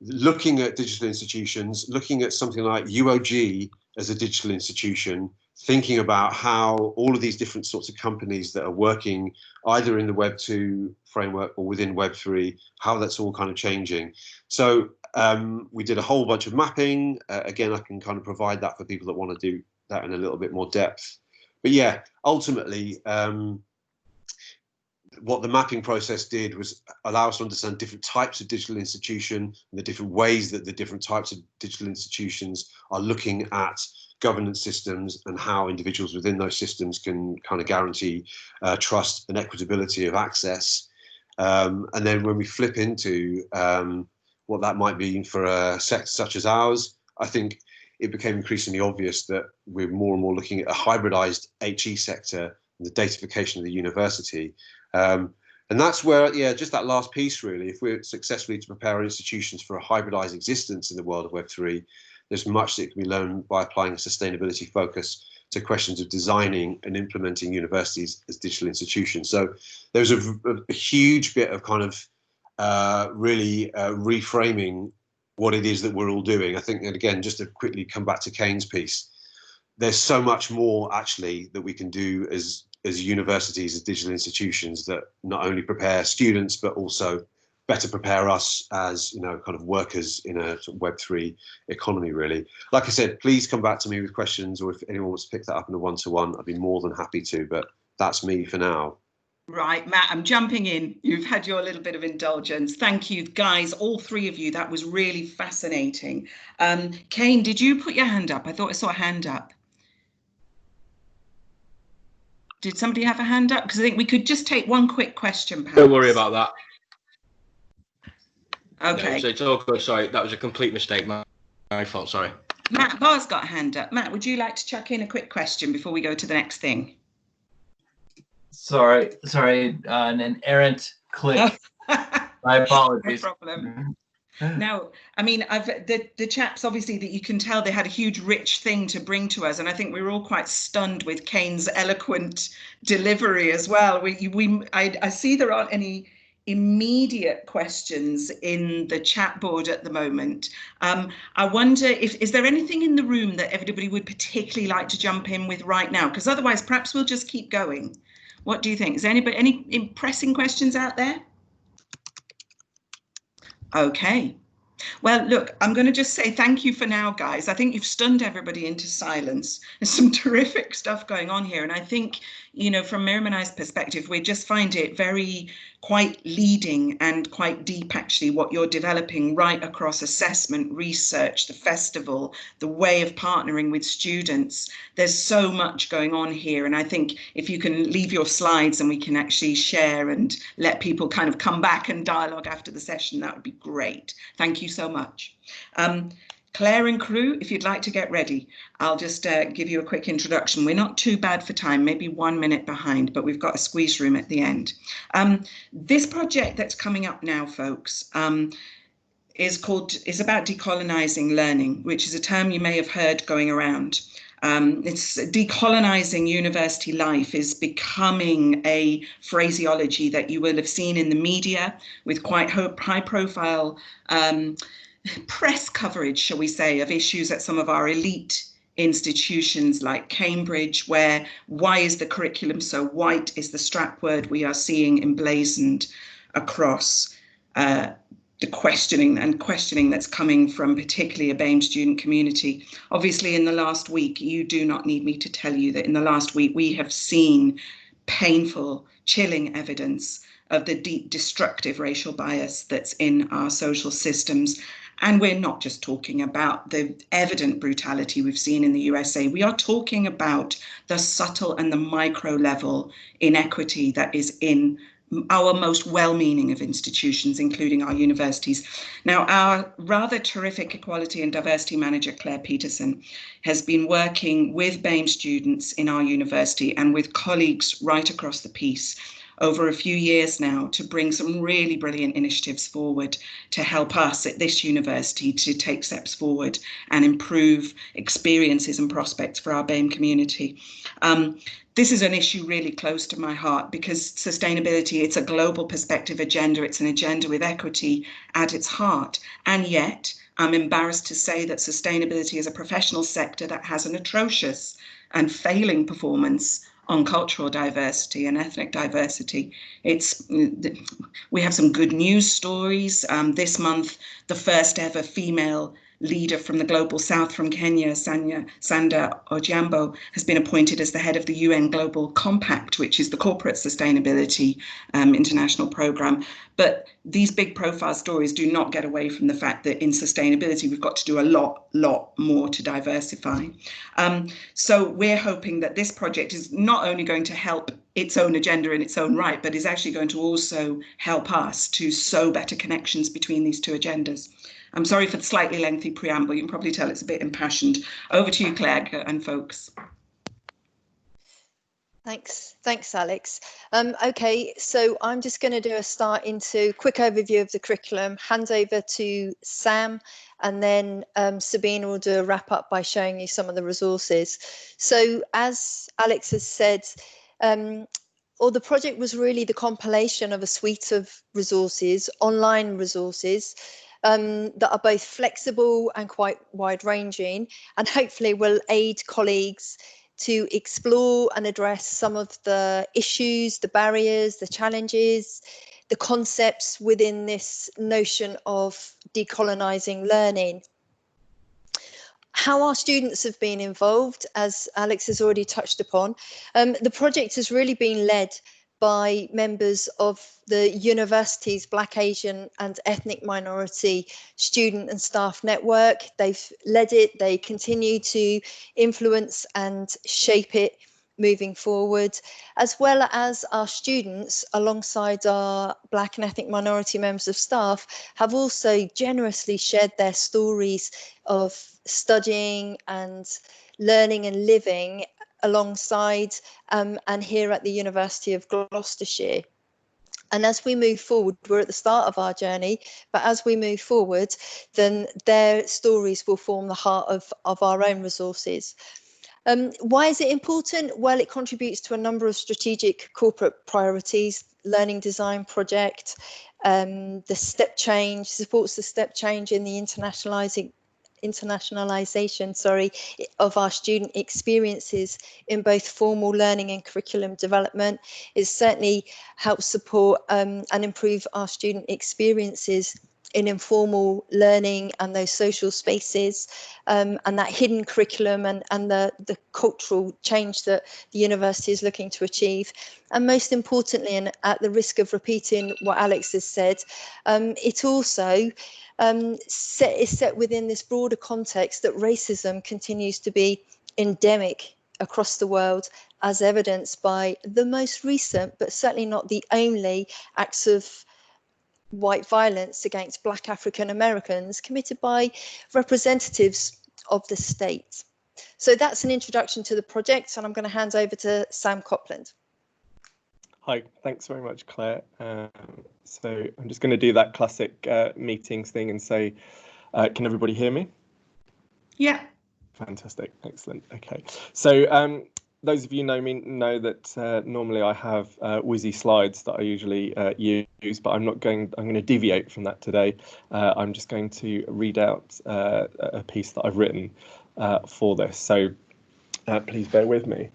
[SPEAKER 5] looking at digital institutions, looking at something like UOG as a digital institution, thinking about how all of these different sorts of companies that are working either in the Web 2 framework or within Web 3, how that's all kind of changing. So we did a whole bunch of mapping. Again, I can kind of provide that for people that want to do that in a little bit more depth. But yeah, ultimately, what the mapping process did was allow us to understand different types of digital institution and the different ways that the different types of digital institutions are looking at governance systems and how individuals within those systems can kind of guarantee trust and equitability of access. And then when we flip into what that might be for a sector such as ours, I think it became increasingly obvious that we're more and more looking at a hybridized HE sector and the datafication of the university. And that's where, just that last piece, really, if we're successfully to prepare our institutions for a hybridized existence in the world of Web3, there's much that can be learned by applying a sustainability focus to questions of designing and implementing universities as digital institutions. So there's a huge bit of kind of really reframing what it is that we're all doing. I think that, again, just to quickly come back to Kane's piece, there's so much more actually that we can do as universities, as digital institutions, that not only prepare students but also better prepare us as, you know, kind of workers in a sort of Web3 economy, really. Like I said, please come back to me with questions, or if anyone wants to pick that up in a one-to-one, I'd be more than happy to, but that's me for now.
[SPEAKER 2] Right, Matt, I'm jumping in. You've had your little bit of indulgence. Thank you, guys, all three of you. That was really fascinating. Kane, did you put your hand up? I thought I saw a hand up. Did somebody have a hand up? Because I think we could just take one quick question, perhaps.
[SPEAKER 4] Don't worry about that.
[SPEAKER 2] Okay.
[SPEAKER 4] No, so it's all good. Sorry, that was a complete mistake. My fault, sorry.
[SPEAKER 2] Matt Barr's got a hand up. Matt, would you like to chuck in a quick question before we go to the next thing?
[SPEAKER 6] Sorry, an errant click. My apologies.
[SPEAKER 2] No problem. Now, I mean, the chaps, obviously, that you can tell they had a huge, rich thing to bring to us, and I think we were all quite stunned with Kane's eloquent delivery as well. I see there aren't any immediate questions in the chat board at the moment. I wonder is there anything in the room that everybody would particularly like to jump in with right now? Because otherwise, perhaps we'll just keep going. What do you think? Is there any pressing questions out there? Okay. Well, look, I'm going to just say thank you for now, guys. I think you've stunned everybody into silence. There's some terrific stuff going on here. And I think, you know, from Miriam and I's perspective, we just find it quite leading and quite deep, actually, what you're developing right across assessment, research, the festival, the way of partnering with students. There's so much going on here. And I think if you can leave your slides and we can actually share and let people kind of come back and dialogue after the session, that would be great. Thank you so much. Claire and crew, if you'd like to get ready, I'll just give you a quick introduction. We're not too bad for time, maybe 1 minute behind, but we've got a squeeze room at the end. This project that's coming up now, folks, is about decolonizing learning, which is a term you may have heard going around. It's decolonizing university life is becoming a phraseology that you will have seen in the media with quite high profile press coverage, shall we say, of issues at some of our elite institutions like Cambridge, where why is the curriculum so white is the strap word we are seeing emblazoned across the questioning that's coming from particularly a BAME student community. Obviously, in the last week, you do not need me to tell you that in the last week, we have seen painful, chilling evidence of the deep destructive racial bias that's in our social systems. And we're not just talking about the evident brutality we've seen in the USA. We are talking about the subtle and the micro level inequity that is in our most well-meaning of institutions, including our universities. Now, our rather terrific equality and diversity manager, Claire Peterson, has been working with BAME students in our university and with colleagues right across the piece over a few years now to bring some really brilliant initiatives forward to help us at this university to take steps forward and improve experiences and prospects for our BAME community. This is an issue really close to my heart because sustainability, it's a global perspective agenda. It's an agenda with equity at its heart. And yet, I'm embarrassed to say that sustainability is a professional sector that has an atrocious and failing performance on cultural diversity and ethnic diversity. We have some good news stories. This month, the first ever female leader from the Global South from Kenya, Sanda Ojambo, has been appointed as the head of the UN Global Compact, which is the corporate sustainability international program. But these big profile stories do not get away from the fact that in sustainability, we've got to do a lot more to diversify. So we're hoping that this project is not only going to help its own agenda in its own right, but is actually going to also help us to sow better connections between these two agendas. I'm sorry for the slightly lengthy preamble. You can probably tell it's a bit impassioned. Over to you, Claire and folks.
[SPEAKER 7] Thanks, Alex. Okay, so I'm just going to do a start into quick overview of the curriculum, hand over to Sam, and then Sabine will do a wrap up by showing you some of the resources. So as Alex has said, the project was really the compilation of a suite of resources, online resources, that are both flexible and quite wide-ranging, and hopefully will aid colleagues to explore and address some of the issues, the barriers, the challenges, the concepts within this notion of decolonising learning. How our students have been involved, as Alex has already touched upon, the project has really been led by members of the university's Black, Asian and Ethnic Minority Student and Staff Network. They've led it, they continue to influence and shape it moving forward, as well as our students, alongside our Black and Ethnic Minority members of staff, have also generously shared their stories of studying and learning and living alongside and here at the University of Gloucestershire. And as we move forward, we're at the start of our journey, but as we move forward, then their stories will form the heart of our own resources. Why is it important? Well, it contributes to a number of strategic corporate priorities, learning design project, the step change, supports the step change in the internationalization of our student experiences in both formal learning and curriculum development. It certainly helps support and improve our student experiences in informal learning and those social spaces, and that hidden curriculum and the cultural change that the university is looking to achieve. And most importantly, and at the risk of repeating what Alex has said, it also is set within this broader context that racism continues to be endemic across the world, as evidenced by the most recent, but certainly not the only, acts of white violence against Black African Americans committed by representatives of the state. So that's an introduction to the project, and I'm going to hand over to Sam Copland.
[SPEAKER 8] Hi, thanks very much, Claire. So I'm just going to do that classic meetings thing and say, can everybody hear me?
[SPEAKER 2] Yeah.
[SPEAKER 8] Fantastic, excellent. Okay, so those of you know me know that normally I have whizzy slides that I usually use, but I'm going to deviate from that today. I'm just going to read out a piece that I've written for this. So please bear with me.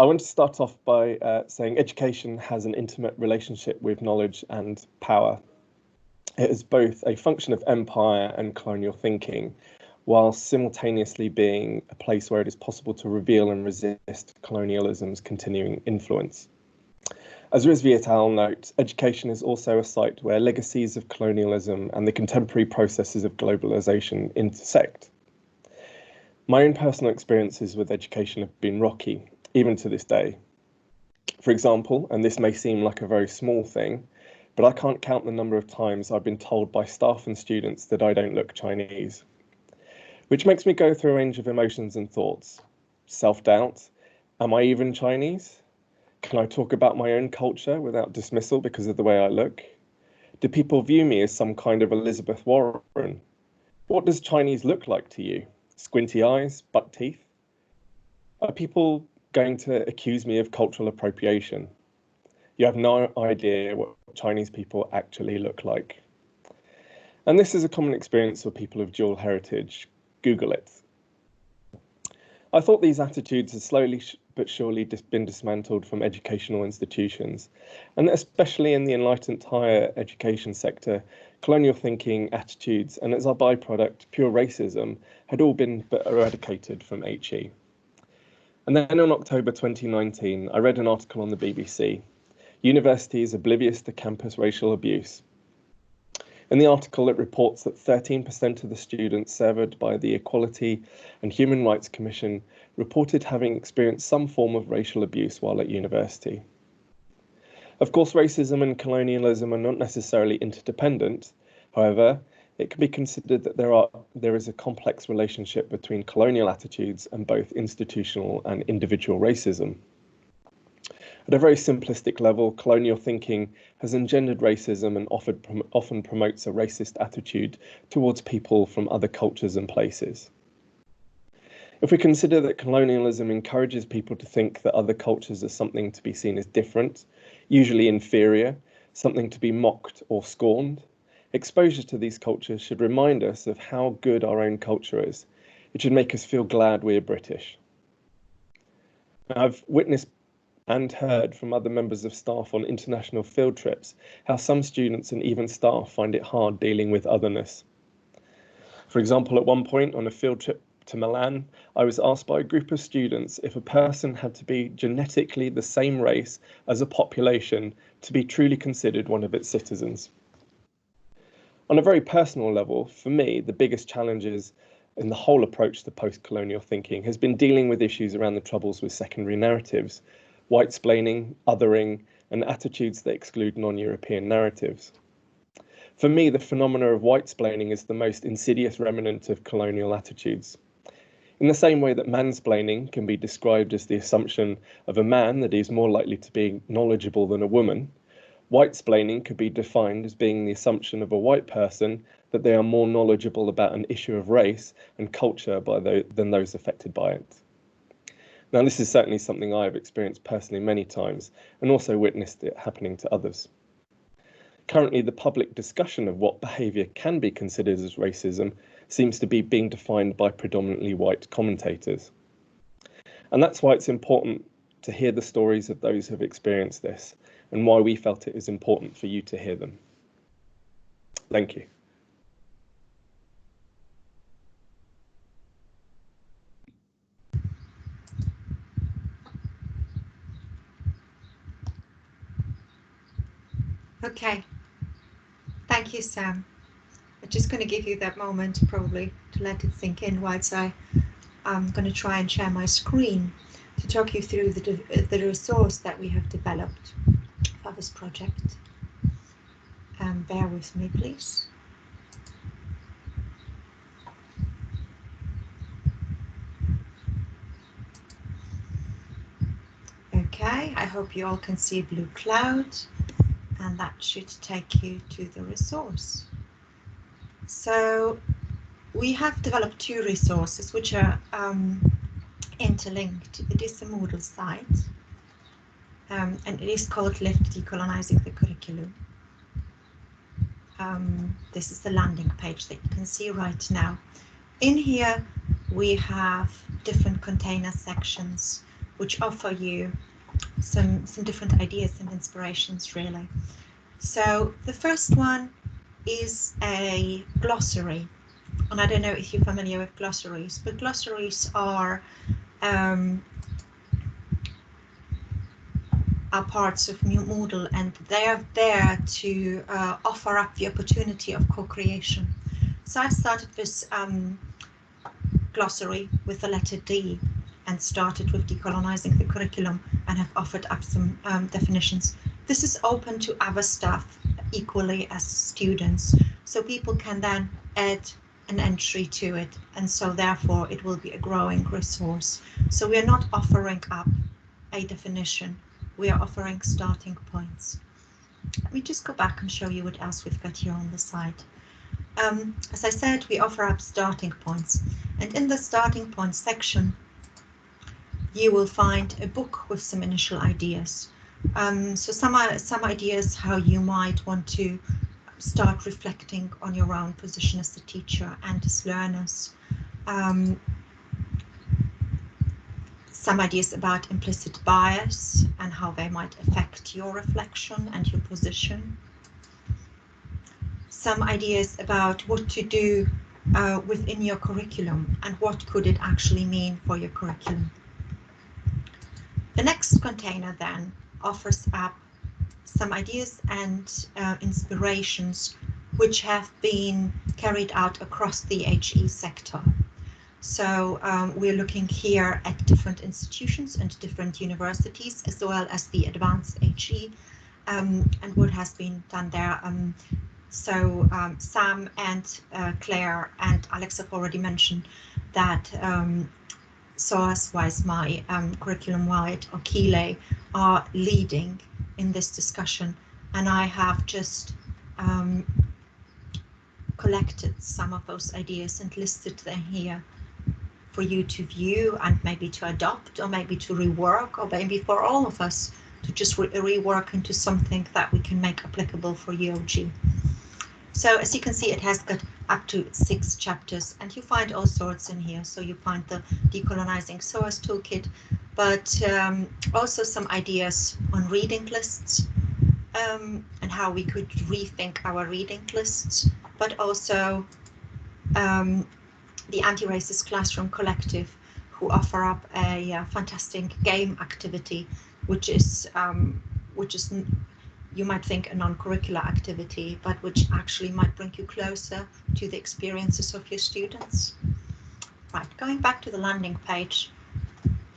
[SPEAKER 8] I want to start off by saying education has an intimate relationship with knowledge and power. It is both a function of empire and colonial thinking, while simultaneously being a place where it is possible to reveal and resist colonialism's continuing influence. As Rizvi et al. Note, education is also a site where legacies of colonialism and the contemporary processes of globalization intersect. My own personal experiences with education have been rocky, even to this day. For example, and this may seem like a very small thing, but I can't count the number of times I've been told by staff and students that I don't look Chinese, which makes me go through a range of emotions and thoughts. Self-doubt, am I even Chinese? Can I talk about my own culture without dismissal because of the way I look? Do people view me as some kind of Elizabeth Warren? What does Chinese look like to you? Squinty eyes, buck teeth? Are people going to accuse me of cultural appropriation? You have no idea what Chinese people actually look like. And this is a common experience for people of dual heritage. Google it. I thought these attitudes had slowly but surely been dismantled from educational institutions, and especially in the enlightened higher education sector, colonial thinking, attitudes, and as a byproduct, pure racism had all been eradicated from HE. And then in October 2019, I read an article on the BBC, Universities Oblivious to Campus Racial Abuse. In the article, it reports that 13% of the students surveyed by the Equality and Human Rights Commission reported having experienced some form of racial abuse while at university. Of course, racism and colonialism are not necessarily interdependent. However, it can be considered that there is a complex relationship between colonial attitudes and both institutional and individual racism. At a very simplistic level, colonial thinking has engendered racism and often promotes a racist attitude towards people from other cultures and places. If we consider that colonialism encourages people to think that other cultures are something to be seen as different, usually inferior, something to be mocked or scorned, exposure to these cultures should remind us of how good our own culture is. It should make us feel glad we're British. I've witnessed and heard from other members of staff on international field trips how some students and even staff find it hard dealing with otherness. For example, at one point on a field trip to Milan, I was asked by a group of students if a person had to be genetically the same race as a population to be truly considered one of its citizens. On a very personal level, for me, the biggest challenges in the whole approach to post-colonial thinking has been dealing with issues around the troubles with secondary narratives, white-splaining, othering, and attitudes that exclude non-European narratives. For me, the phenomena of white-splaining is the most insidious remnant of colonial attitudes. In the same way that mansplaining can be described as the assumption of a man that he's more likely to be knowledgeable than a woman, white-splaining could be defined as being the assumption of a white person that they are more knowledgeable about an issue of race and culture than those affected by it. Now, this is certainly something I have experienced personally many times and also witnessed it happening to others. Currently, the public discussion of what behaviour can be considered as racism seems to be being defined by predominantly white commentators. And that's why it's important to hear the stories of those who have experienced this and why we felt it was important for you to hear them. Thank you.
[SPEAKER 9] Okay, thank you, Sam. I'm just going to give you that moment probably to let it sink in whilst I'm going to try and share my screen to talk you through the resource that we have developed for this project. Bear with me, please. Okay, I hope you all can see a blue cloud, and that should take you to the resource. So we have developed two resources which are interlinked. It is a Moodle site, and it is called Lift Decolonizing the Curriculum. This is the landing page that you can see right now. In here we have different container sections which offer you some different ideas and inspirations, really. So the first one is a glossary, and I don't know if you're familiar with glossaries, but glossaries are parts of Moodle, and they are there to offer up the opportunity of co-creation. So I started this glossary with the letter D and started with decolonizing the curriculum and have offered up some definitions. This is open to other staff equally as students, so people can then add an entry to it, and so therefore it will be a growing resource. So we are not offering up a definition, we are offering starting points. Let me just go back and show you what else we've got here on the site. As I said, we offer up starting points, and in the starting points section you will find a book with some initial ideas. So some ideas how you might want to start reflecting on your own position as a teacher and as learners. Some ideas about implicit bias and how they might affect your reflection and your position. Some ideas about what to do within your curriculum and what could it actually mean for your curriculum. The next container then offers up some ideas and inspirations which have been carried out across the HE sector. So we're looking here at different institutions and different universities, as well as the advanced HE and what has been done there. Sam and Claire and Alex have already mentioned that SOAS, wise my curriculum wide, or Keeley, are leading in this discussion, and I have just collected some of those ideas and listed them here for you to view and maybe to adopt, or maybe to rework, or maybe for all of us to just rework into something that we can make applicable for UOG. So as you can see, it has got up to 6 chapters, and you find all sorts in here. So you find the Decolonizing SOAS toolkit, but also some ideas on reading lists, and how we could rethink our reading lists, but also the Anti-Racist Classroom Collective, who offer up a fantastic game activity, which is you might think a non-curricular activity, but which actually might bring you closer to the experiences of your students. Right, going back to the landing page,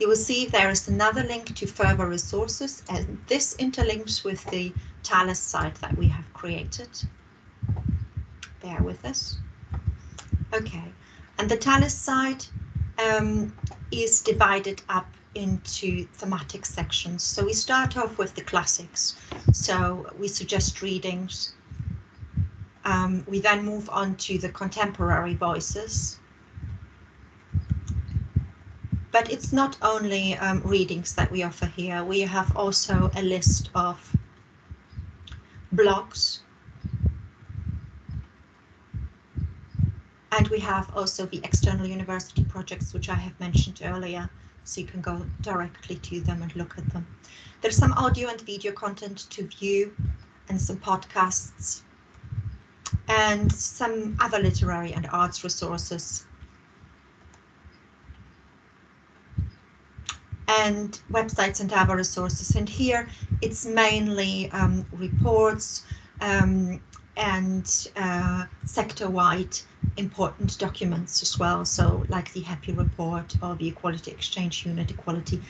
[SPEAKER 9] you will see there is another link to further resources, and this interlinks with the Talus site that we have created. Bear with us. Okay, and the Talus site is divided up into thematic sections. So we start off with the classics. So we suggest readings. We then move on to the contemporary voices. But it's not only readings that we offer here. We have also a list of blogs. And we have also the external university projects, which I have mentioned earlier, so you can go directly to them and look at them. There's some audio and video content to view, and some podcasts, and some other literary and arts resources, and websites and other resources. And here it's mainly reports and sector-wide important documents as well, so like the HAPPY report or the Equality Exchange Unit Equality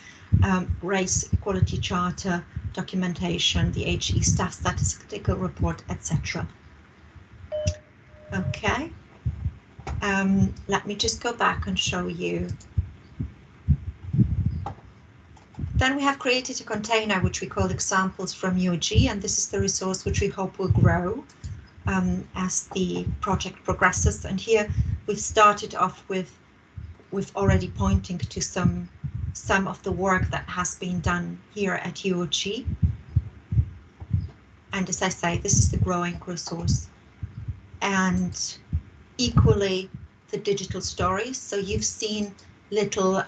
[SPEAKER 9] Race Equality Charter documentation, the HE Staff Statistical Report, etc. Okay, let me just go back and show you. Then we have created a container which we call Examples from UOG, and this is the resource which we hope will grow as the project progresses. And here we've started off with already pointing to some of the work that has been done here at UOG. And as I say, this is the growing resource. And equally the digital stories. So you've seen little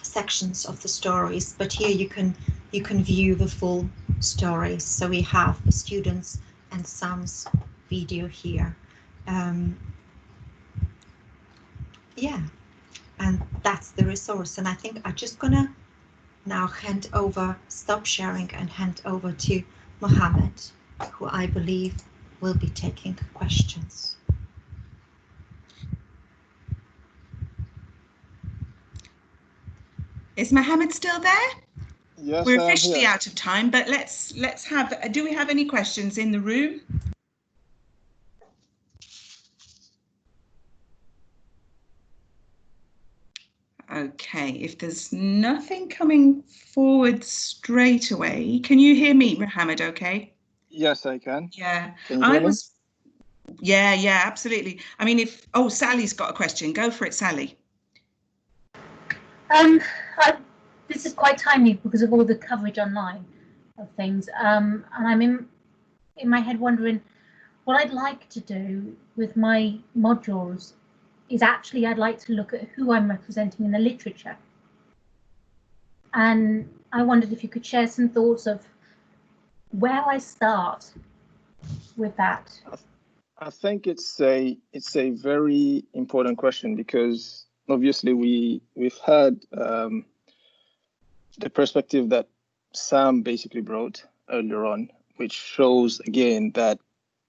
[SPEAKER 9] sections of the stories, but here you can view the full stories. So we have the students and Sam's video here. Yeah, and that's the resource. And I think I'm just gonna now stop sharing and hand over to Mohammed, who I believe will be taking questions.
[SPEAKER 2] Is Mohammed still there?
[SPEAKER 10] Yes,
[SPEAKER 2] we're officially out of time, but let's have, do we have any questions in the room? Okay, if there's nothing coming forward straight away, can you hear me, Mohammed? Okay.
[SPEAKER 10] Yes, I can.
[SPEAKER 2] Yeah,
[SPEAKER 10] Can you hear me?
[SPEAKER 2] Yeah, absolutely. I mean, Sally's got a question. Go for it, Sally.
[SPEAKER 11] This is quite timely because of all the coverage online of things, and I'm in my head wondering what I'd like to do with my modules is actually I'd like to look at who I'm representing in the literature, and I wondered if you could share some thoughts of where I start with that.
[SPEAKER 10] I think it's a very important question, because obviously we've had the perspective that Sam basically brought earlier on, which shows again that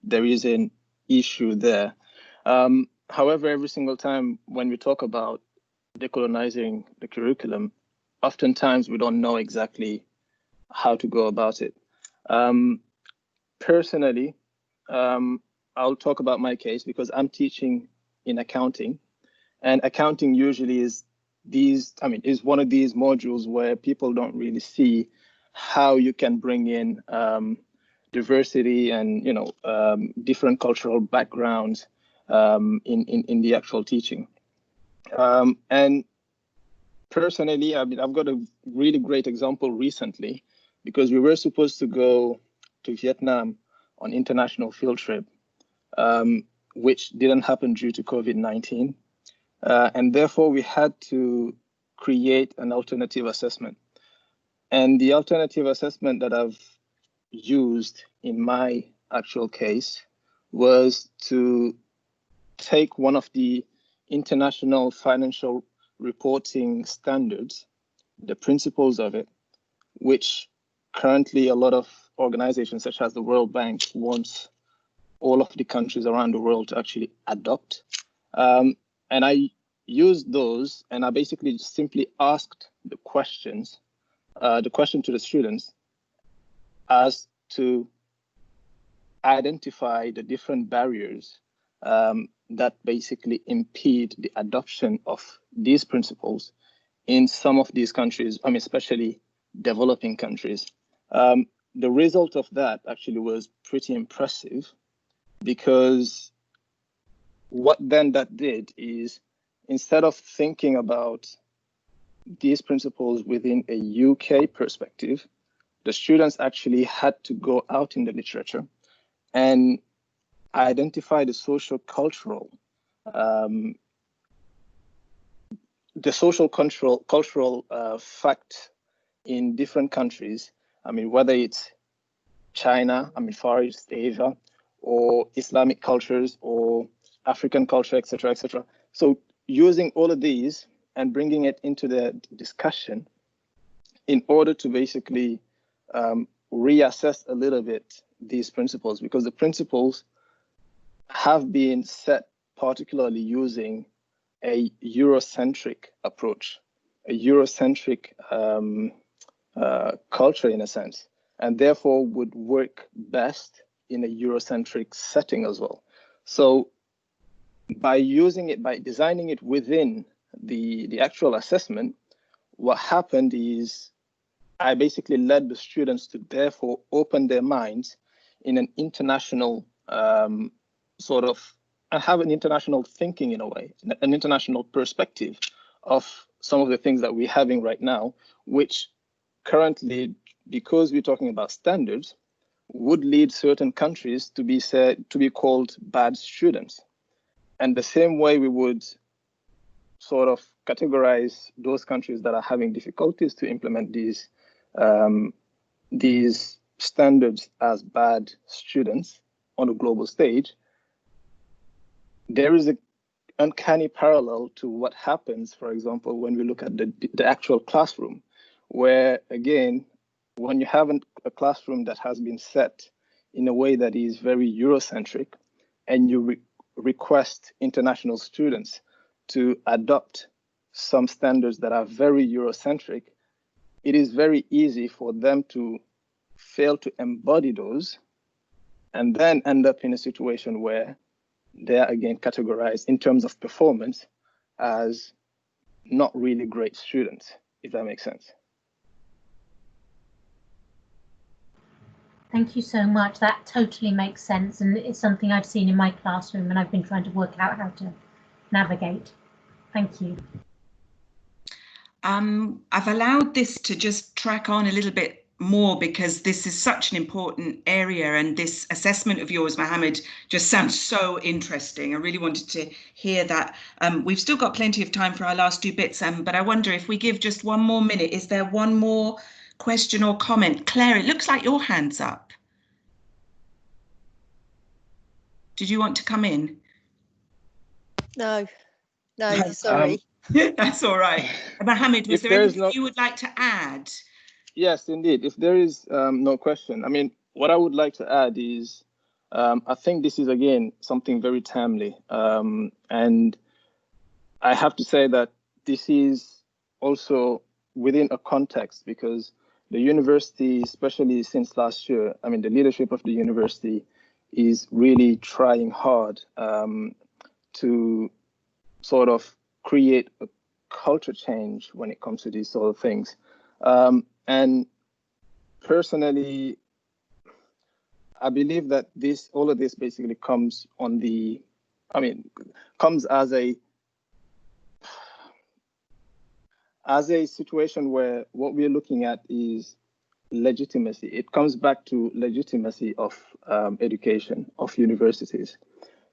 [SPEAKER 10] there is an issue there. However, every single time when we talk about decolonizing the curriculum, oftentimes we don't know exactly how to go about it. Personally, I'll talk about my case because I'm teaching in accounting, and accounting usually is is one of these modules where people don't really see how you can bring in diversity and different cultural backgrounds in the actual teaching. And personally, I've got a really great example recently, because we were supposed to go to Vietnam on international field trip, which didn't happen due to COVID-19. And therefore, we had to create an alternative assessment. And the alternative assessment that I've used in my actual case was to take one of the international financial reporting standards, the principles of it, which currently a lot of organizations such as the World Bank wants all of the countries around the world to actually adopt. And I used those, and I basically just simply asked the question to the students as to identify the different barriers that basically impede the adoption of these principles in some of these countries, especially developing countries. The result of that actually was pretty impressive, because what then that did is, instead of thinking about these principles within a UK perspective, the students actually had to go out in the literature and identify the social cultural fact in different countries. Whether it's China, Far East Asia, or Islamic cultures, or African culture, etc., etc. So using all of these and bringing it into the discussion in order to basically reassess a little bit these principles, because the principles have been set particularly using a Eurocentric approach, a Eurocentric culture in a sense, and therefore would work best in a Eurocentric setting as well. So by designing it within the actual assessment, what happened is I basically led the students to therefore open their minds in an international and have an international thinking in a way, an international perspective of some of the things that we're having right now, which currently, because we're talking about standards, would lead certain countries to be called bad students. And the same way we would sort of categorize those countries that are having difficulties to implement these standards as bad students on a global stage, there is an uncanny parallel to what happens, for example, when we look at the actual classroom, where, again, when you have a classroom that has been set in a way that is very Eurocentric, and you request international students to adopt some standards that are very Eurocentric, it is very easy for them to fail to embody those and then end up in a situation where they are again categorized in terms of performance as not really great students, if that makes sense.
[SPEAKER 11] Thank you so much. That totally makes sense, and it's something I've seen in my classroom, and I've been trying to work out how to navigate. Thank you.
[SPEAKER 2] I've allowed this to just track on a little bit more because this is such an important area, and this assessment of yours, Mohammed, just sounds so interesting. I really wanted to hear that. We've still got plenty of time for our last two bits, but I wonder if we give just one more minute, is there one more question or comment? Claire, it looks like your hand's up. Did you want to come in?
[SPEAKER 7] No, sorry.
[SPEAKER 2] That's all right. Mohammed, was there anything you would like to add?
[SPEAKER 10] Yes, indeed. If there is no question, what I would like to add is, I think this is, again, something very timely. And I have to say that this is also within a context, because the university, especially since last year, the leadership of the university is really trying hard to sort of create culture change when it comes to these sort of things. And personally, I believe that all of this basically comes comes as a situation where what we're looking at is legitimacy. It comes back to legitimacy of education, of universities,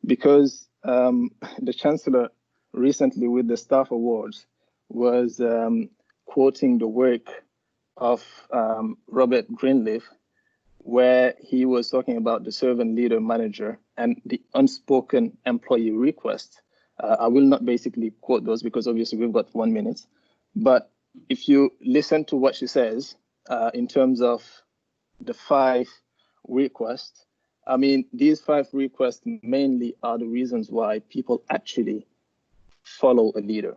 [SPEAKER 10] because the Chancellor recently with the Staff Awards was quoting the work of Robert Greenleaf, where he was talking about the servant leader manager and the unspoken employee request. I will not basically quote those because obviously we've got 1 minute, but if you listen to what she says in terms of the 5 requests, I mean, these 5 requests mainly are the reasons why people actually follow a leader.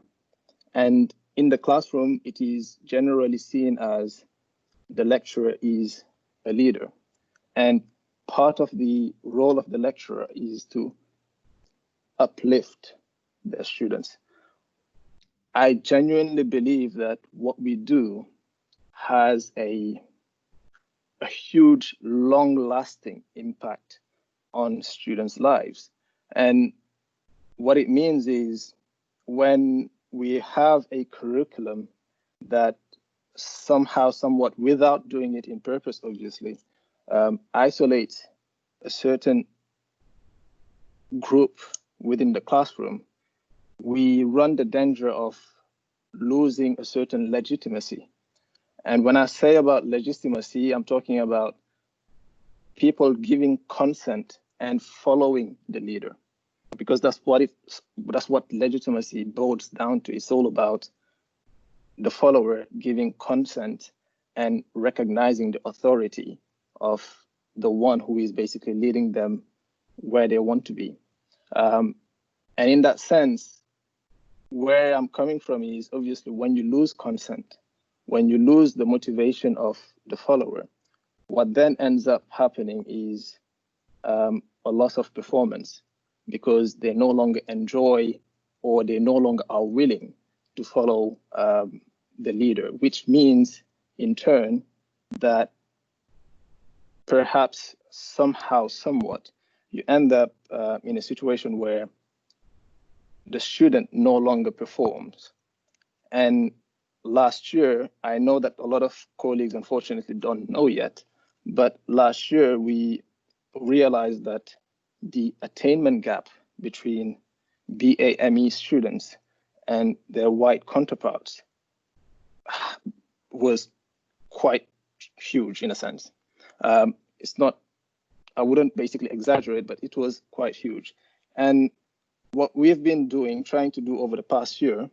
[SPEAKER 10] And in the classroom, it is generally seen as the lecturer is a leader. And part of the role of the lecturer is to uplift their students. I genuinely believe that what we do has a huge, long-lasting impact on students' lives. And what it means is when we have a curriculum that somehow, somewhat, without doing it in purpose, obviously, isolate a certain group within the classroom, we run the danger of losing a certain legitimacy. And when I say about legitimacy, I'm talking about people giving consent and following the leader, because that's what legitimacy boils down to. It's all about the follower giving consent and recognizing the authority of the one who is basically leading them where they want to be. And in that sense, where I'm coming from is obviously when you lose consent, when you lose the motivation of the follower, what then ends up happening is a loss of performance, because they no longer enjoy or they no longer are willing to follow the leader, which means in turn that perhaps somehow, somewhat, you end up in a situation where the student no longer performs. And last year, I know that a lot of colleagues unfortunately don't know yet, but last year we realized that the attainment gap between BAME students and their white counterparts was quite huge in a sense. It's not, I wouldn't basically exaggerate, but it was quite huge. And what we've been trying to do over the past year,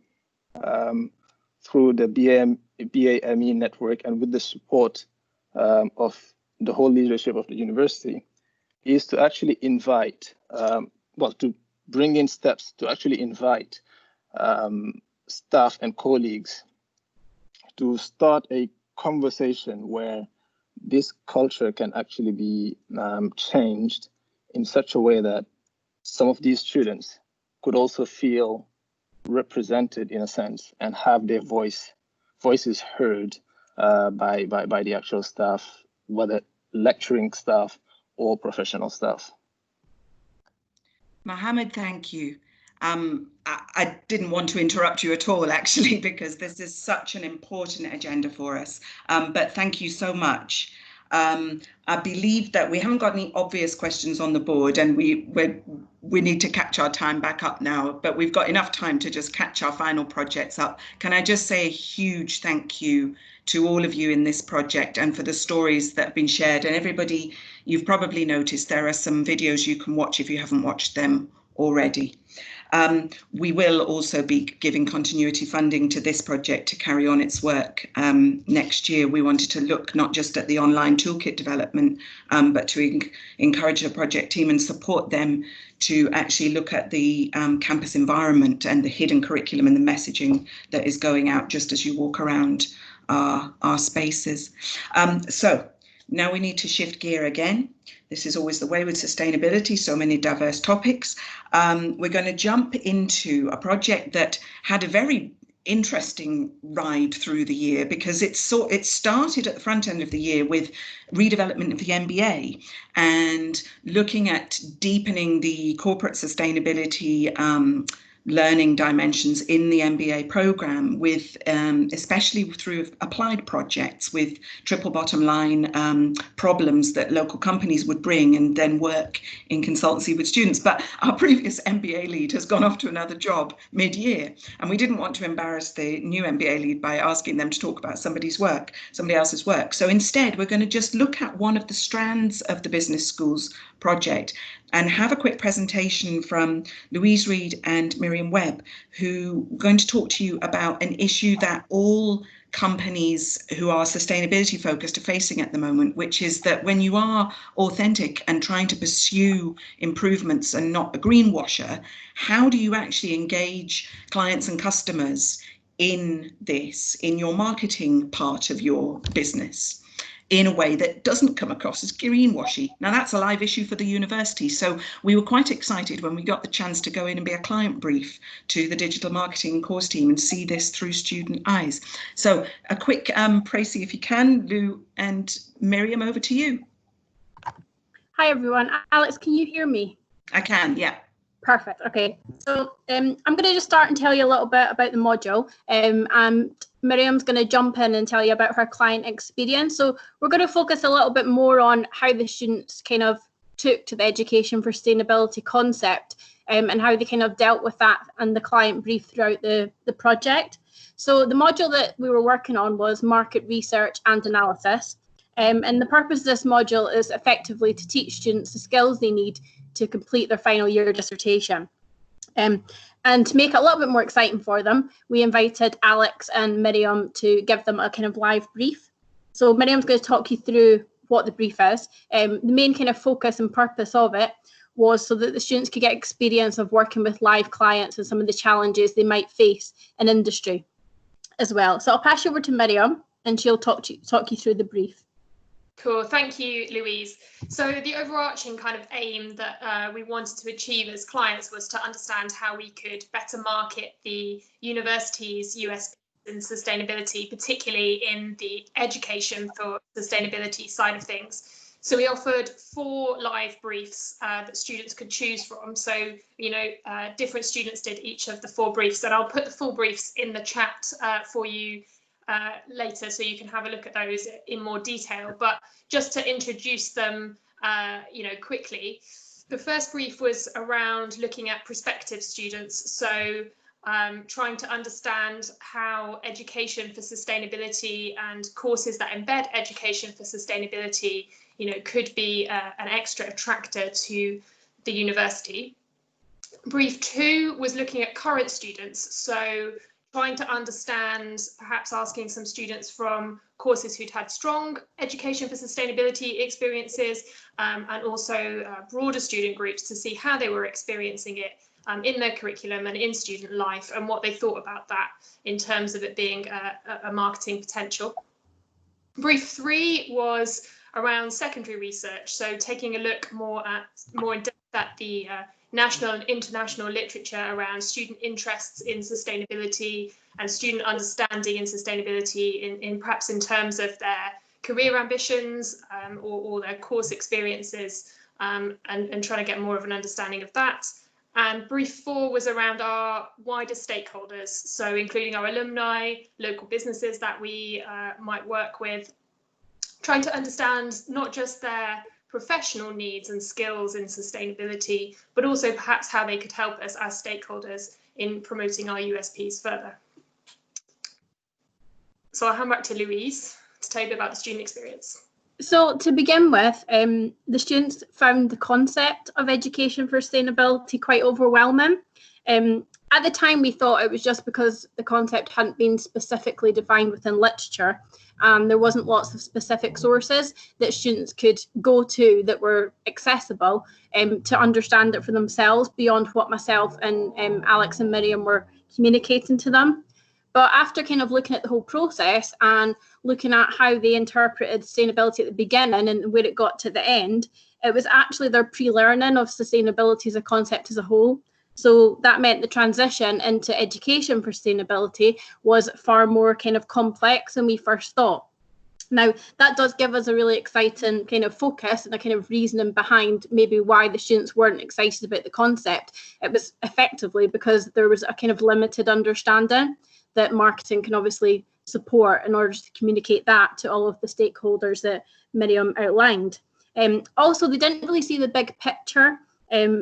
[SPEAKER 10] through the BAME network and with the support of the whole leadership of the university, is to actually invite, to bring in steps to actually invite staff and colleagues to start a conversation where this culture can actually be changed in such a way that some of these students could also feel represented in a sense and have their voices heard by the actual staff, whether lecturing staff or professional staff.
[SPEAKER 2] Mohammed, thank you. I didn't want to interrupt you at all, actually, because this is such an important agenda for us. But thank you so much. I believe that we haven't got any obvious questions on the board, and we need to catch our time back up now, but we've got enough time to just catch our final projects up. Can I just say a huge thank you to all of you in this project and for the stories that have been shared. And everybody, you've probably noticed there are some videos you can watch if you haven't watched them already. We will also be giving continuity funding to this project to carry on its work next year. We wanted to look not just at the online toolkit development, but to encourage the project team and support them to actually look at the campus environment and the hidden curriculum and the messaging that is going out just as you walk around our spaces. So now we need to shift gear again. This is always the way with sustainability, so many diverse topics. We're going to jump into a project that had a very interesting ride through the year, because it started at the front end of the year with redevelopment of the MBA and looking at deepening the corporate sustainability learning dimensions in the MBA program, with especially through applied projects with triple bottom line problems that local companies would bring, and then work in consultancy with students. But our previous MBA lead has gone off to another job mid-year, and we didn't want to embarrass the new MBA lead by asking them to talk about somebody else's work. So instead, we're going to just look at one of the strands of the business schools project and have a quick presentation from Louise Reed and Miriam Webb, who are going to talk to you about an issue that all companies who are sustainability focused are facing at the moment, which is that when you are authentic and trying to pursue improvements and not a greenwasher, how do you actually engage clients and customers in this, in your marketing part of your business, in a way that doesn't come across as greenwashy? Now, that's a live issue for the university. So we were quite excited when we got the chance to go in and be a client brief to the digital marketing course team and see this through student eyes. So a quick précis, if you can, Lou and Miriam, over to you.
[SPEAKER 12] Hi, everyone. Alex, can you hear me?
[SPEAKER 2] I can, yeah.
[SPEAKER 12] Perfect. Okay. So I'm going to just start and tell you a little bit about the module. And Miriam's going to jump in and tell you about her client experience. So we're going to focus a little bit more on how the students kind of took to the education for sustainability concept, and how they kind of dealt with that and the client brief throughout the project. So the module that we were working on was market research and analysis. And the purpose of this module is effectively to teach students the skills they need to complete their final year dissertation. And to make it a little bit more exciting for them, we invited Alex and Miriam to give them a kind of live brief. So Miriam's going to talk you through what the brief is. The main kind of focus and purpose of it was so that the students could get experience of working with live clients and some of the challenges they might face in industry as well. So I'll pass you over to Miriam and she'll talk you through the brief.
[SPEAKER 13] Cool, thank you, Louise. So the overarching kind of aim that we wanted to achieve as clients was to understand how we could better market the university's USP in sustainability, particularly in the education for sustainability side of things. So we offered 4 live briefs that students could choose from. So, different students did each of the 4 briefs, and I'll put the full briefs in the chat for you later, so you can have a look at those in more detail. But just to introduce them, quickly, the first brief was around looking at prospective students. So trying to understand how education for sustainability and courses that embed education for sustainability, could be an extra attractor to the university. Brief 2 was looking at current students. So trying to understand, perhaps asking some students from courses who'd had strong education for sustainability experiences, and also broader student groups to see how they were experiencing it in their curriculum and in student life, and what they thought about that in terms of it being a marketing potential. Brief 3 was around secondary research, so taking a look more in depth at the national and international literature around student interests in sustainability and student understanding in sustainability in perhaps in terms of their career ambitions or their course experiences, and trying to get more of an understanding of that. And brief 4 was around our wider stakeholders, so including our alumni, local businesses that we might work with, trying to understand not just their professional needs and skills in sustainability, but also perhaps how they could help us as stakeholders in promoting our USPs further. So I'll hand back to Louise to tell you a bit about the student experience.
[SPEAKER 12] So to begin with, the students found the concept of education for sustainability quite overwhelming. At the time, we thought it was just because the concept hadn't been specifically defined within literature. There wasn't lots of specific sources that students could go to that were accessible to understand it for themselves beyond what myself and Alex and Miriam were communicating to them. But after kind of looking at the whole process and looking at how they interpreted sustainability at the beginning and where it got to the end, it was actually their pre-learning of sustainability as a concept as a whole So that meant the transition into education for sustainability was far more kind of complex than we first thought. Now, that does give us a really exciting kind of focus and a kind of reasoning behind maybe why the students weren't excited about the concept. It was effectively because there was a kind of limited understanding that marketing can obviously support in order to communicate that to all of the stakeholders that Miriam outlined. Also, they didn't really see the big picture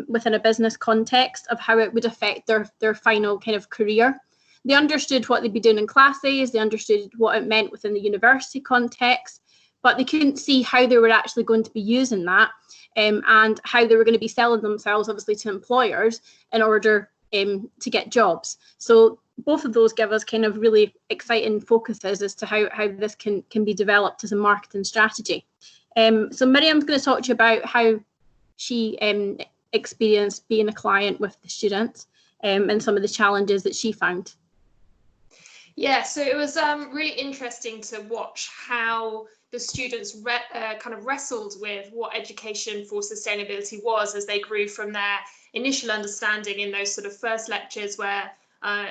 [SPEAKER 12] within a business context of how it would affect their final kind of career. They understood what they'd be doing in classes, they understood what it meant within the university context, but they couldn't see how they were actually going to be using that and how they were going to be selling themselves, obviously, to employers in order to get jobs. So both of those give us kind of really exciting focuses as to how this can be developed as a marketing strategy. So Miriam's going to talk to you about how she experienced being a client with the students and some of the challenges that she found.
[SPEAKER 13] Yeah, so it was really interesting to watch how the students kind of wrestled with what education for sustainability was as they grew from their initial understanding in those sort of first lectures where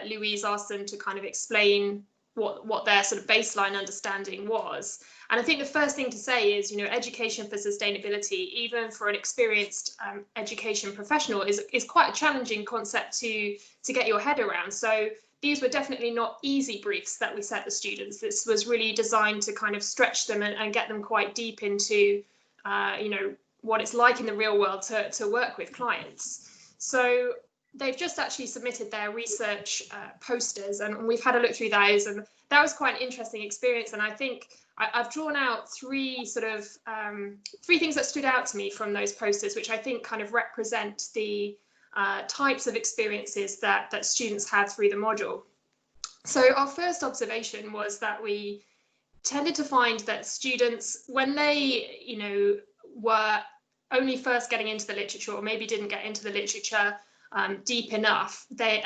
[SPEAKER 13] Louise asked them to kind of explain what their sort of baseline understanding was. And I think the first thing to say is, education for sustainability, even for an experienced education professional, is quite a challenging concept to get your head around. So these were definitely not easy briefs that we set the students. This was really designed to kind of stretch them and get them quite deep into, what it's like in the real world to work with clients. So they've just actually submitted their research posters, and we've had a look through those, and that was quite an interesting experience. And I think I've drawn out three things that stood out to me from those posters, which I think kind of represent the types of experiences that students had through the module. So our first observation was that we tended to find that students, when they, were only first getting into the literature, or maybe didn't get into the literature deep enough, they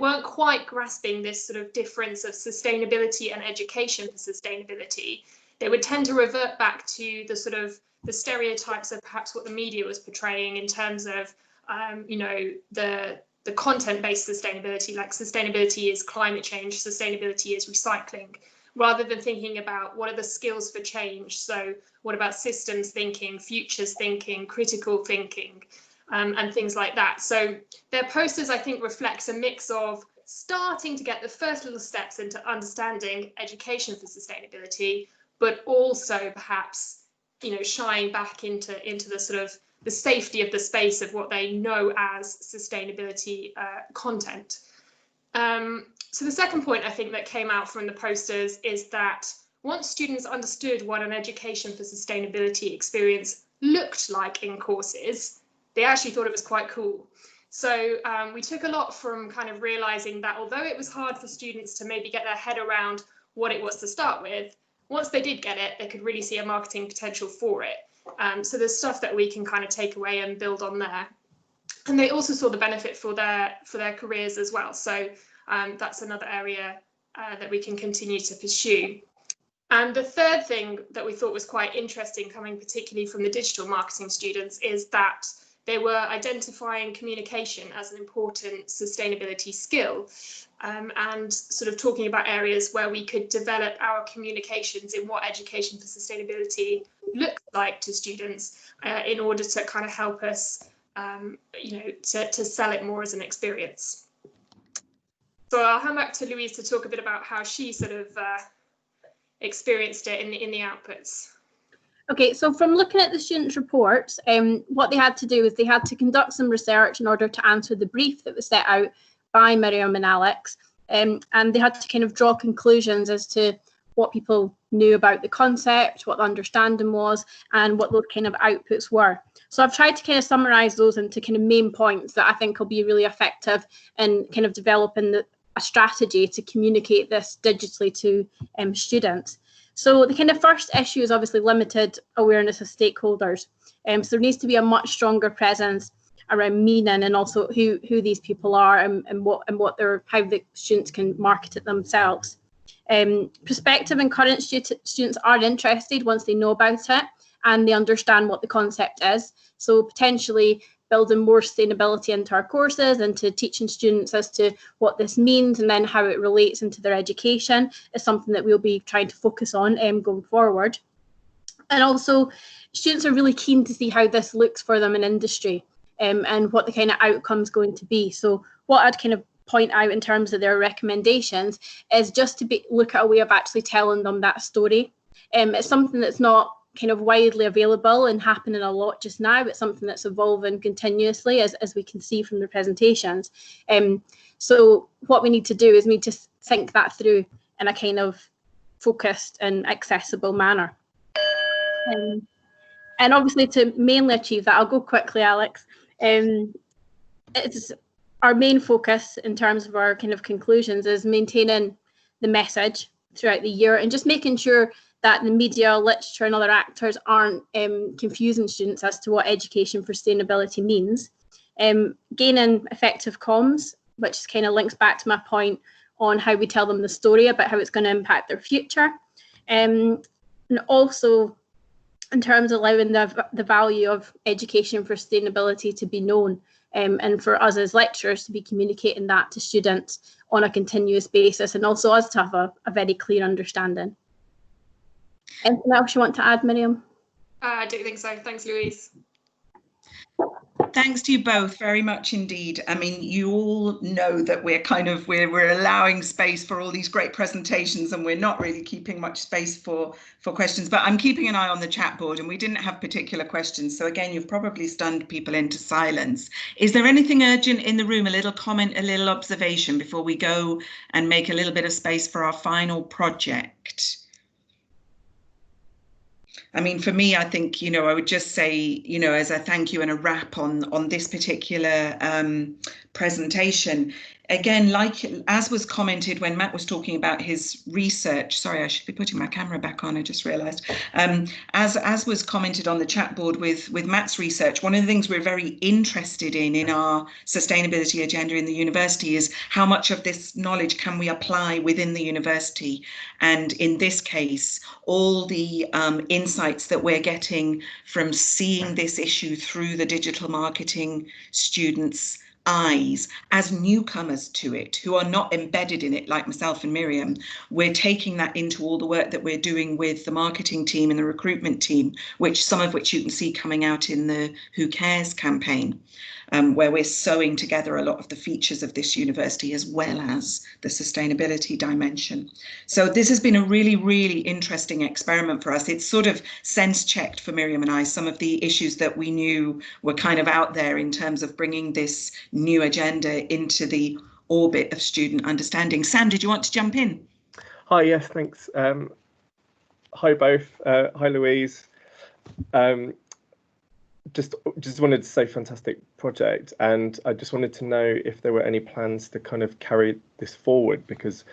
[SPEAKER 13] weren't quite grasping this sort of difference of sustainability and education for sustainability. They would tend to revert back to the sort of the stereotypes of perhaps what the media was portraying in terms of the content-based sustainability, like sustainability is climate change, sustainability is recycling, rather than thinking about what are the skills for change. So what about systems thinking, futures thinking, critical thinking, and things like that. So their posters, I think, reflects a mix of starting to get the first little steps into understanding education for sustainability, but also perhaps, shying back into the sort of the safety of the space of what they know as sustainability content. So the second point I think that came out from the posters is that once students understood what an education for sustainability experience looked like in courses, they actually thought it was quite cool. So we took a lot from kind of realizing that although it was hard for students to maybe get their head around what it was to start with, once they did get it, they could really see a marketing potential for it. So there's stuff that we can kind of take away and build on there. And they also saw the benefit for their careers as well. So that's another area that we can continue to pursue. And the third thing that we thought was quite interesting, coming particularly from the digital marketing students, is that they were identifying communication as an important sustainability skill, and sort of talking about areas where we could develop our communications in what education for sustainability looks like to students in order to kind of help us, to sell it more as an experience. So I'll hand back to Louise to talk a bit about how she sort of experienced it in the outputs.
[SPEAKER 12] Okay, so from looking at the students' reports, what they had to do is they had to conduct some research in order to answer the brief that was set out by Miriam and Alex, and they had to kind of draw conclusions as to what people knew about the concept, what the understanding was, and what those kind of outputs were. So I've tried to kind of summarise those into kind of main points that I think will be really effective in kind of developing a strategy to communicate this digitally to students. So the kind of first issue is obviously limited awareness of stakeholders. So there needs to be a much stronger presence around meaning and also who these people are and how the students can market it themselves. Prospective and current students are interested once they know about it and they understand what the concept is. So potentially building more sustainability into our courses and to teaching students as to what this means and then how it relates into their education is something that we'll be trying to focus on going forward. And also, students are really keen to see how this looks for them in industry and what the kind of outcome's going to be. So what I'd kind of point out in terms of their recommendations is just to look at a way of actually telling them that story. It's something that's not kind of widely available and happening a lot just now. It's something that's evolving continuously, as we can see from the presentations. So what we need to do is we need to think that through in a kind of focused and accessible manner. And obviously, to mainly achieve that, I'll go quickly, Alex. It's our main focus in terms of our kind of conclusions is maintaining the message throughout the year and just making sure that the media, literature and other actors aren't confusing students as to what education for sustainability means. Gaining effective comms, which kind of links back to my point on how we tell them the story about how it's going to impact their future. And also in terms of allowing the value of education for sustainability to be known and for us as lecturers to be communicating that to students on a continuous basis and also us to have a very clear understanding. Anything else you want to add, Miriam?
[SPEAKER 13] I don't think so. Thanks, Louise.
[SPEAKER 2] Thanks to you both very much indeed. I mean, you all know that we're allowing space for all these great presentations and we're not really keeping much space for questions, but I'm keeping an eye on the chat board and we didn't have particular questions. So again, you've probably stunned people into silence. Is there anything urgent in the room? A little comment, a little observation before we go and make a little bit of space for our final project? I mean, for me, I think, I would just say, as a thank you and a wrap on this particular presentation, again, as was commented when Matt was talking about his research, sorry, I should be putting my camera back on, I just realised, as was commented on the chat board with Matt's research, one of the things we're very interested in our sustainability agenda in the university is how much of this knowledge can we apply within the university. And in this case, all the insights that we're getting from seeing this issue through the digital marketing students' eyes as newcomers to it, who are not embedded in it like myself and Miriam, we're taking that into all the work that we're doing with the marketing team and the recruitment team, some of which you can see coming out in the Who Cares campaign, where we're sewing together a lot of the features of this university as well as the sustainability dimension. So this has been a really, really interesting experiment for us. It's sort of sense checked for Miriam and I some of the issues that we knew were kind of out there in terms of bringing this new agenda into the orbit of student understanding. Sam, did you want to jump in?
[SPEAKER 8] Hi, yes, thanks. Hi both. Hi Louise. Just wanted to say fantastic project, and I just wanted to know if there were any plans to kind of carry this forward, because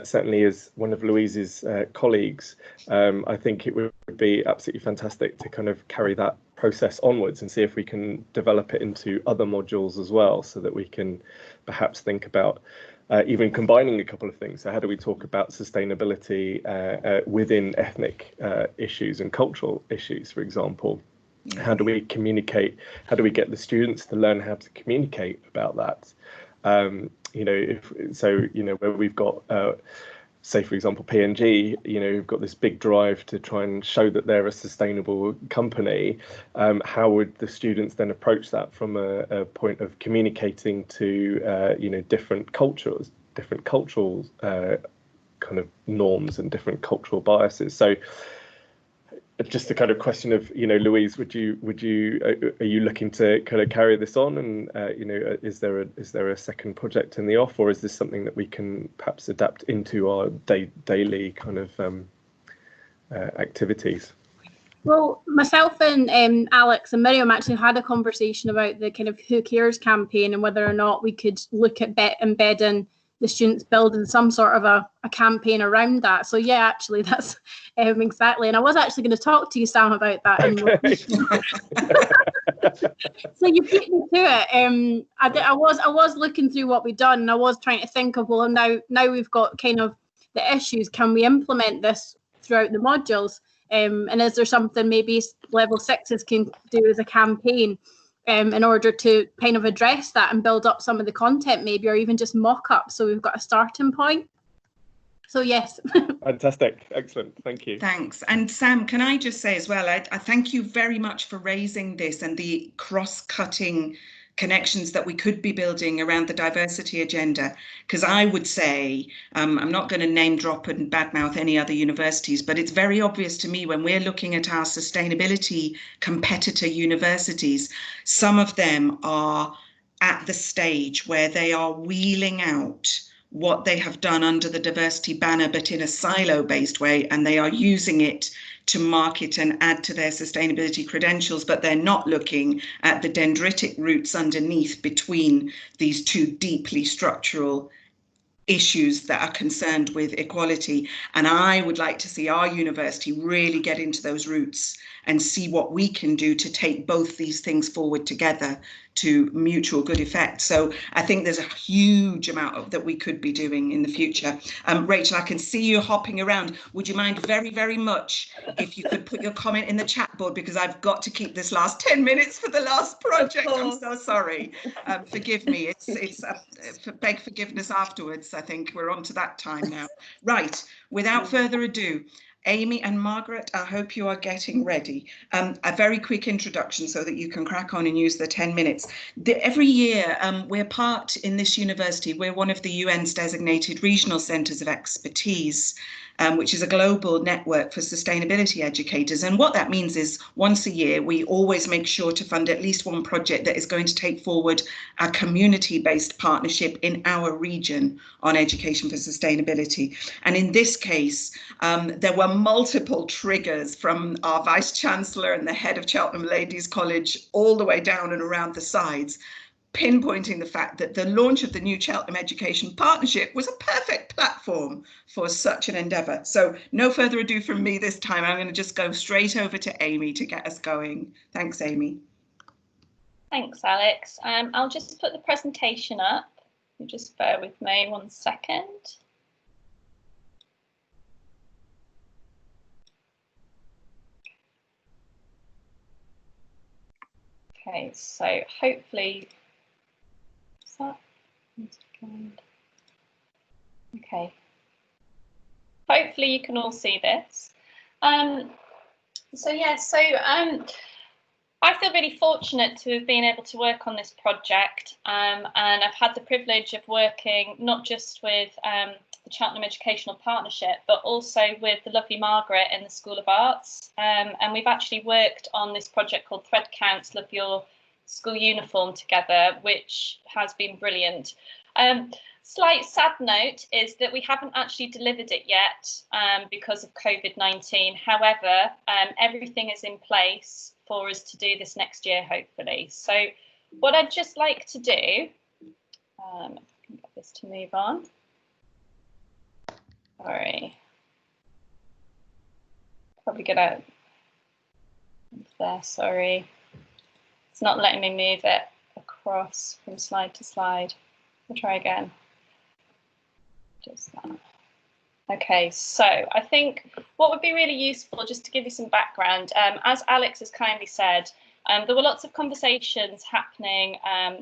[SPEAKER 8] certainly as one of Louise's colleagues, I think it would be absolutely fantastic to kind of carry that process onwards and see if we can develop it into other modules as well, so that we can perhaps think about even combining a couple of things. So how do we talk about sustainability within ethnic issues and cultural issues, for example? How do we communicate? How do we get the students to learn how to communicate about that? Where we've got, say, for example, P&G, we've got this big drive to try and show that they're a sustainable company. How would the students then approach that from a point of communicating to, different cultural kind of norms and different cultural biases? So just a kind of question of, Louise, are you looking to kind of carry this on, and is there a second project in the off, or is this something that we can perhaps adapt into our daily kind of activities?
[SPEAKER 12] Well, myself and Alex and Miriam actually had a conversation about the kind of Who Cares campaign and whether or not we could look at embedding the students building some sort of a campaign around that. So yeah, actually that's exactly. And I was actually going to talk to you, Sam, about that. Okay. So you beat me to it. I was looking through what we've done, and I was trying to think of, well, now we've got kind of the issues. Can we implement this throughout the modules? And is there something maybe level 6s can do as a campaign? in order to kind of address that and build up some of the content maybe, or even just mock up, so we've got a starting point. So yes.
[SPEAKER 8] Fantastic, excellent, thank you.
[SPEAKER 2] Thanks. And Sam, can I just say as well, I thank you very much for raising this and the cross-cutting connections that we could be building around the diversity agenda, because I would say, I'm not going to name drop and badmouth any other universities, but it's very obvious to me when we're looking at our sustainability competitor universities, some of them are at the stage where they are wheeling out what they have done under the diversity banner, but in a silo-based way, and they are using it to market and add to their sustainability credentials, but they're not looking at the dendritic roots underneath between these two deeply structural issues that are concerned with equality. And I would like to see our university really get into those roots and see what we can do to take both these things forward together to mutual good effect. So I think there's a huge amount that we could be doing in the future. Rachel, I can see you hopping around. Would you mind very, very much if you could put your comment in the chat board, because I've got to keep this last 10 minutes for the last project. I'm so sorry. Forgive me. It's beg forgiveness afterwards. I think we're on to that time now. Right, without further ado, Amy and Margaret, I hope you are getting ready. A very quick introduction so that you can crack on and use the 10 minutes. Every year, we're part in this university, we're one of the UN's designated regional centres of expertise, which is a global network for sustainability educators. And what that means is once a year, we always make sure to fund at least one project that is going to take forward a community-based partnership in our region on education for sustainability. And in this case, there were multiple triggers from our Vice Chancellor and the head of Cheltenham Ladies College all the way down and around the sides, pinpointing the fact that the launch of the new Cheltenham Education Partnership was a perfect platform for such an endeavour. So no further ado from me this time. I'm going to just go straight over to Amy to get us going. Thanks, Amy.
[SPEAKER 14] Thanks, Alex. I'll just put the presentation up. Just bear with me 1 second. Okay, so hopefully, okay, hopefully you can all see this. I feel really fortunate to have been able to work on this project, and I've had the privilege of working not just with the Cheltenham Educational Partnership, but also with the lovely Margaret in the School of Arts. And we've actually worked on this project called Thread Counts, Love Your School Uniform together, which has been brilliant. Slight sad note is that we haven't actually delivered it yet because of COVID-19. However, everything is in place for us to do this next year, hopefully. So what I'd just like to do, if I can get this to move on. Sorry. Probably get out there, sorry. It's not letting me move it across from slide to slide. We'll try again. Just that. Okay, so I think what would be really useful, just to give you some background, as Alex has kindly said, there were lots of conversations happening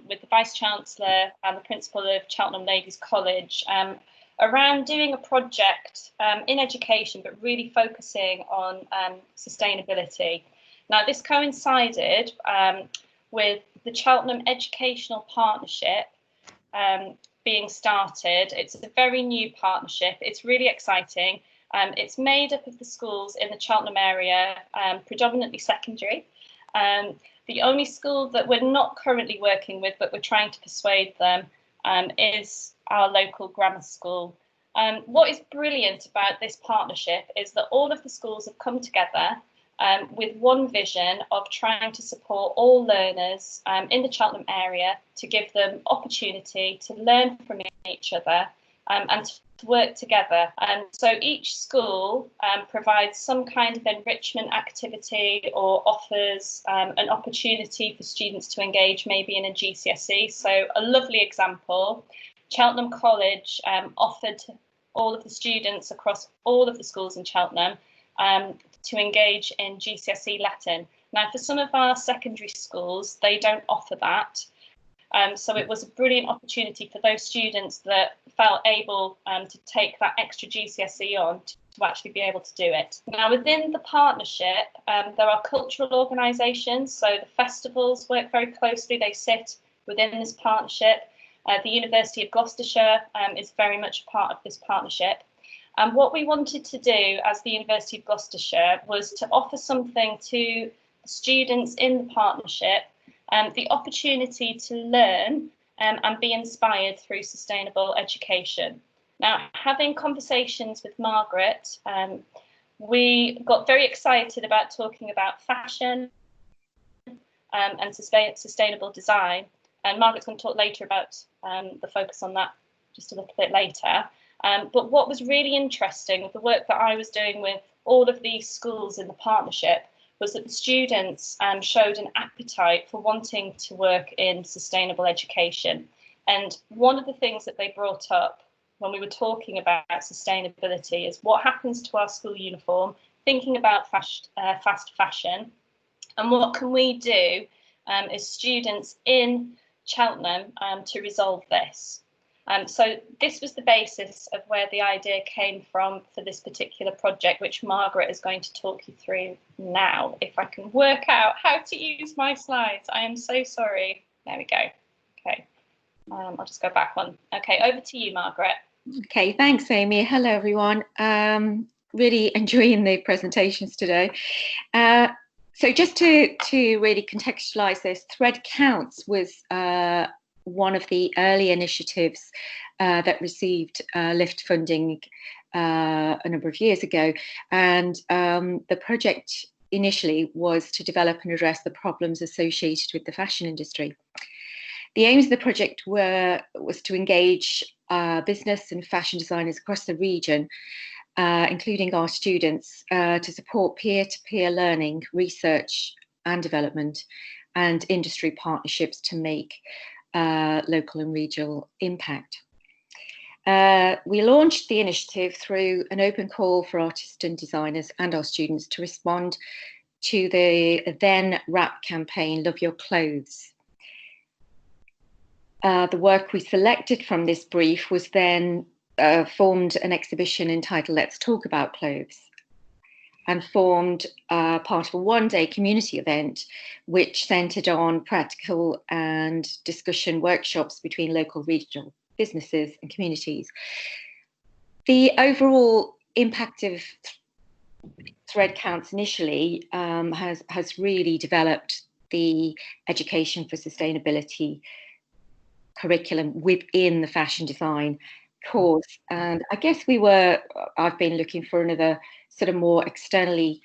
[SPEAKER 14] with the Vice Chancellor and the Principal of Cheltenham Ladies College around doing a project in education, but really focusing on sustainability. Now, this coincided with the Cheltenham Educational Partnership being started. It's a very new partnership. It's really exciting. It's made up of the schools in the Cheltenham area, predominantly secondary. The only school that we're not currently working with, but we're trying to persuade them, is our local grammar school. What is brilliant about this partnership is that all of the schools have come together with one vision of trying to support all learners in the Cheltenham area, to give them opportunity to learn from each other and to work together. And so each school provides some kind of enrichment activity or offers an opportunity for students to engage maybe in a GCSE. So a lovely example, Cheltenham College offered all of the students across all of the schools in Cheltenham to engage in GCSE Latin. Now, for some of our secondary schools, they don't offer that. So it was a brilliant opportunity for those students that felt able to take that extra GCSE on to actually be able to do it. Now, within the partnership, there are cultural organisations, so the festivals work very closely, they sit within this partnership. The University of Gloucestershire is very much a part of this partnership. And what we wanted to do as the University of Gloucestershire was to offer something to students in the partnership, the opportunity to learn and be inspired through sustainable education. Now, having conversations with Margaret, we got very excited about talking about fashion and sustainable design. And Margaret's going to talk later about the focus on that just a little bit later. But what was really interesting with the work that I was doing with all of these schools in the partnership was that the students showed an appetite for wanting to work in sustainable education. And one of the things that they brought up when we were talking about sustainability is what happens to our school uniform, thinking about fast fashion, and what can we do as students in Cheltenham to resolve this. So this was the basis of where the idea came from for this particular project, which Margaret is going to talk you through now. If I can work out how to use my slides, I am so sorry. There we go. Okay, I'll just go back one. Okay, over to you, Margaret.
[SPEAKER 15] Okay, thanks, Amy. Hello, everyone. Really enjoying the presentations today. So just to really contextualise this, Thread Counts was one of the early initiatives that received LIFT funding a number of years ago. And the project initially was to develop and address the problems associated with the fashion industry. The aims of the project was to engage business and fashion designers across the region, including our students, to support peer-to-peer learning, research and development, and industry partnerships to make local and regional impact. We launched the initiative through an open call for artists and designers and our students to respond to the then RAP campaign, Love Your Clothes. The work we selected from this brief was then formed an exhibition entitled Let's Talk About Clothes, and formed part of a one-day community event which centred on practical and discussion workshops between local regional businesses and communities. The overall impact of Thread Counts initially has really developed the education for sustainability curriculum within the fashion design course. And I guess I've been looking for another sort of more externally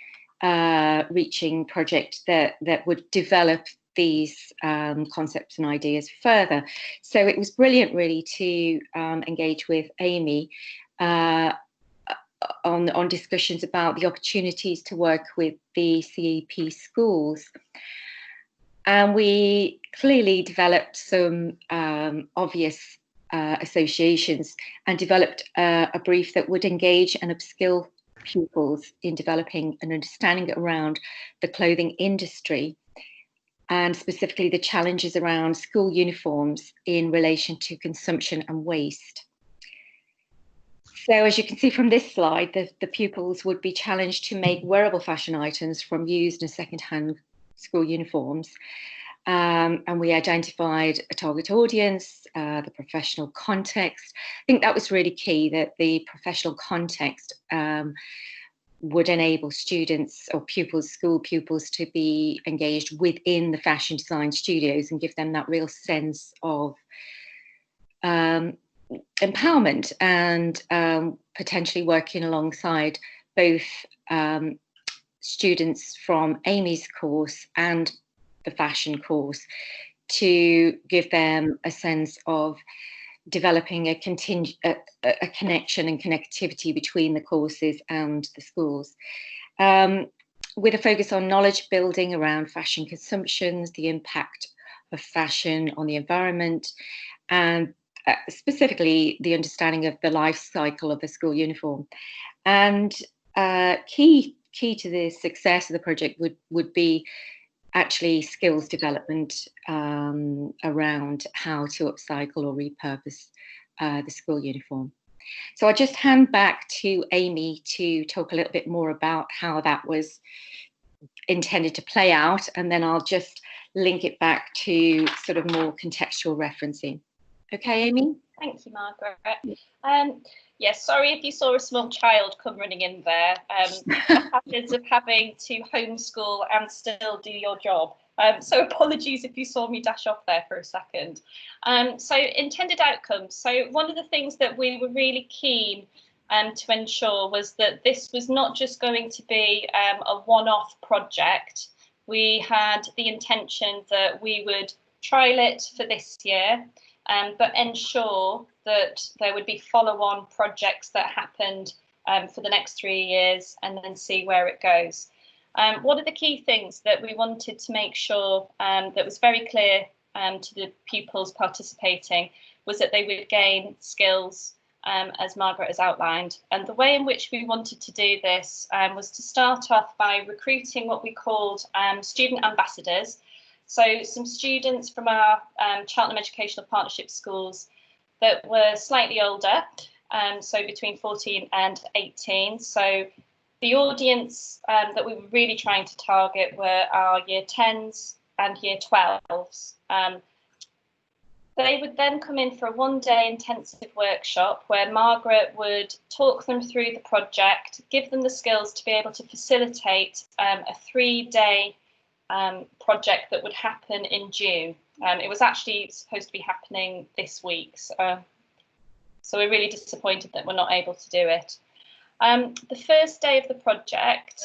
[SPEAKER 15] reaching project that would develop these concepts and ideas further. So it was brilliant really to engage with Amy on discussions about the opportunities to work with the CEP schools. And we clearly developed some obvious associations and developed a brief that would engage and upskill pupils in developing an understanding around the clothing industry, and specifically the challenges around school uniforms in relation to consumption and waste. So as you can see from this slide, the pupils would be challenged to make wearable fashion items from used and second-hand school uniforms. And we identified a target audience, the professional context. I think that was really key, that the professional context would enable students or pupils, school pupils, to be engaged within the fashion design studios and give them that real sense of empowerment, and potentially working alongside both students from Amy's course and the fashion course to give them a sense of developing a connection and connectivity between the courses and the schools, with a focus on knowledge building around fashion consumptions, the impact of fashion on the environment, and specifically the understanding of the life cycle of the school uniform. And key to the success of the project would be actually skills development around how to upcycle or repurpose the school uniform. So I'll just hand back to Amy to talk a little bit more about how that was intended to play out, and then I'll just link it back to sort of more contextual referencing. Okay, Amy?
[SPEAKER 14] Thank you, Margaret. Yes, sorry if you saw a small child come running in there. The hazards of having to homeschool and still do your job. So apologies if you saw me dash off there for a second. So intended outcomes. So one of the things that we were really keen to ensure was that this was not just going to be a one-off project. We had the intention that we would trial it for this year, but ensure that there would be follow-on projects that happened for the next 3 years, and then see where it goes. One of the key things that we wanted to make sure that was very clear to the pupils participating was that they would gain skills, as Margaret has outlined. And the way in which we wanted to do this was to start off by recruiting what we called student ambassadors. So some students from our Cheltenham Educational Partnership schools that were slightly older, so between 14 and 18. So the audience that we were really trying to target were our year 10s and year 12s. They would then come in for a one-day intensive workshop where Margaret would talk them through the project, give them the skills to be able to facilitate a 3-day project that would happen in June. It was actually supposed to be happening this week, so we're really disappointed that we're not able to do it. The first day of the project,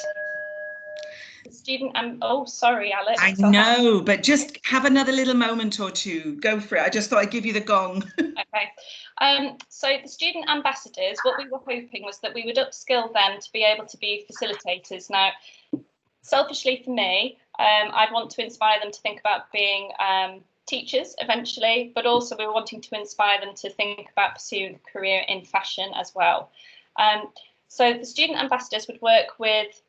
[SPEAKER 14] the student, oh, sorry, Alex.
[SPEAKER 2] I know, but just have another little moment or two. Go for it. I just thought I'd give you the gong.
[SPEAKER 14] Okay. So the student ambassadors, what we were hoping was that we would upskill them to be able to be facilitators. Now, selfishly for me, I'd want to inspire them to think about being teachers eventually, but also we were wanting to inspire them to think about pursuing a career in fashion as well. So the student ambassadors would work with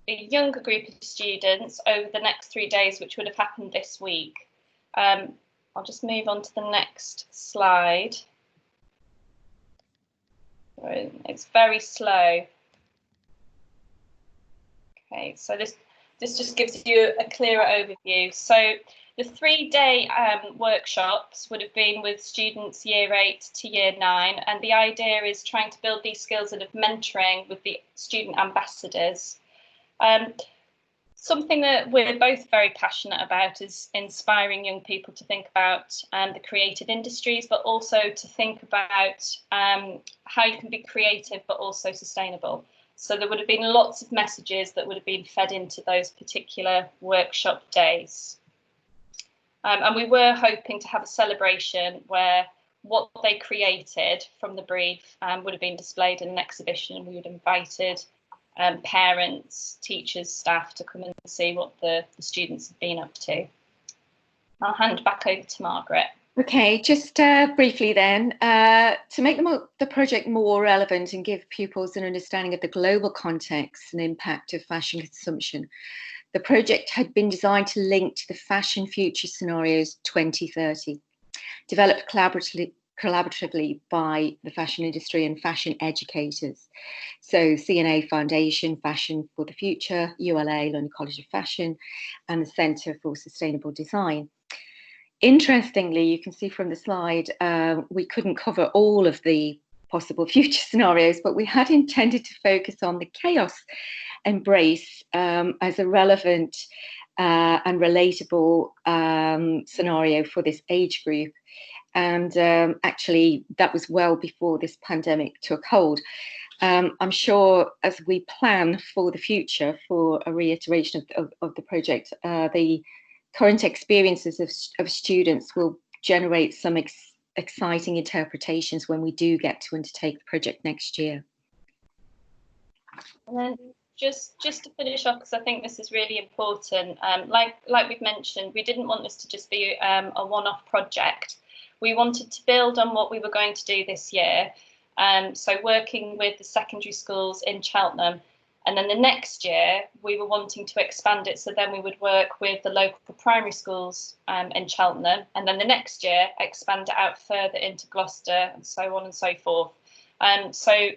[SPEAKER 14] a younger group of students over the next 3 days, which would have happened this week. I'll just move on to the next slide. It's very slow. Okay, so this just gives you a clearer overview. So the 3-day workshops would have been with students year 8 to year 9, and the idea is trying to build these skills of mentoring with the student ambassadors. Something that we're both very passionate about is inspiring young people to think about the creative industries, but also to think about how you can be creative but also sustainable. So there would have been lots of messages that would have been fed into those particular workshop days. And we were hoping to have a celebration where what they created from the brief would have been displayed in an exhibition. We would have invited parents, teachers, staff to come and see what the students have been up to. I'll hand back over to Margaret.
[SPEAKER 15] Okay, just briefly then, to make the project more relevant and give pupils an understanding of the global context and impact of fashion consumption, the project had been designed to link to the Fashion Future Scenarios 2030, developed collaboratively by the fashion industry and fashion educators. So CNA Foundation, Fashion for the Future, ULA, London College of Fashion, and the Centre for Sustainable Design. Interestingly, you can see from the slide, we couldn't cover all of the possible future scenarios, but we had intended to focus on the chaos embrace as a relevant and relatable scenario for this age group. And actually, that was well before this pandemic took hold. I'm sure as we plan for the future, for a reiteration of the project, the current experiences of students will generate some exciting interpretations when we do get to undertake the project next year.
[SPEAKER 14] And then just to finish off, because I think this is really important, like we've mentioned, we didn't want this to just be a one-off project. We wanted to build on what we were going to do this year. So working with the secondary schools in Cheltenham And then the next year, we were wanting to expand it. So then we would work with the local primary schools in Cheltenham. And then the next year, expand it out further into Gloucester and so on and so forth. So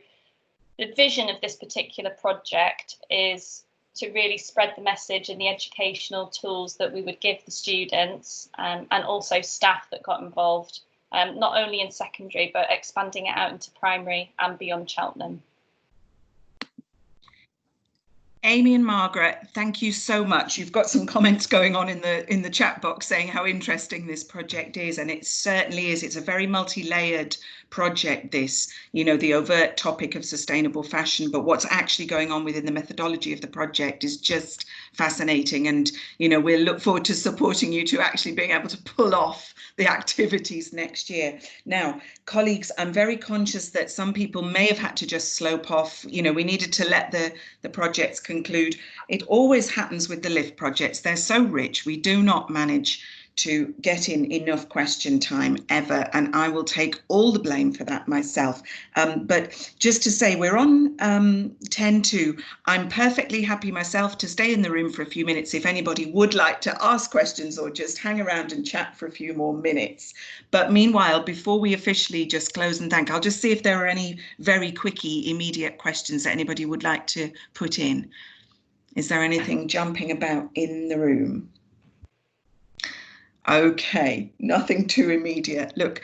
[SPEAKER 14] the vision of this particular project is to really spread the message and the educational tools that we would give the students and also staff that got involved, not only in secondary, but expanding it out into primary and beyond Cheltenham.
[SPEAKER 2] Amy and Margaret, thank you so much. You've got some comments going on in the chat box saying how interesting this project is, and it certainly is. It's a very multi-layered project, this, you know, the overt topic of sustainable fashion, but what's actually going on within the methodology of the project is just fascinating. And, you know, we'll look forward to supporting you to actually being able to pull off the activities next year. Now, colleagues, I'm very conscious that some people may have had to just slope off. You know, we needed to let the projects conclude. It always happens with the LIFT projects. They're so rich. We do not manage to get in enough question time ever, and I will take all the blame for that myself. But just to say, we're on 10 to. I'm perfectly happy myself to stay in the room for a few minutes if anybody would like to ask questions or just hang around and chat for a few more minutes. But meanwhile, before we officially just close and thank, I'll just see if there are any very quickie, immediate questions that anybody would like to put in. Is there anything jumping about in the room? Okay, nothing too immediate. Look,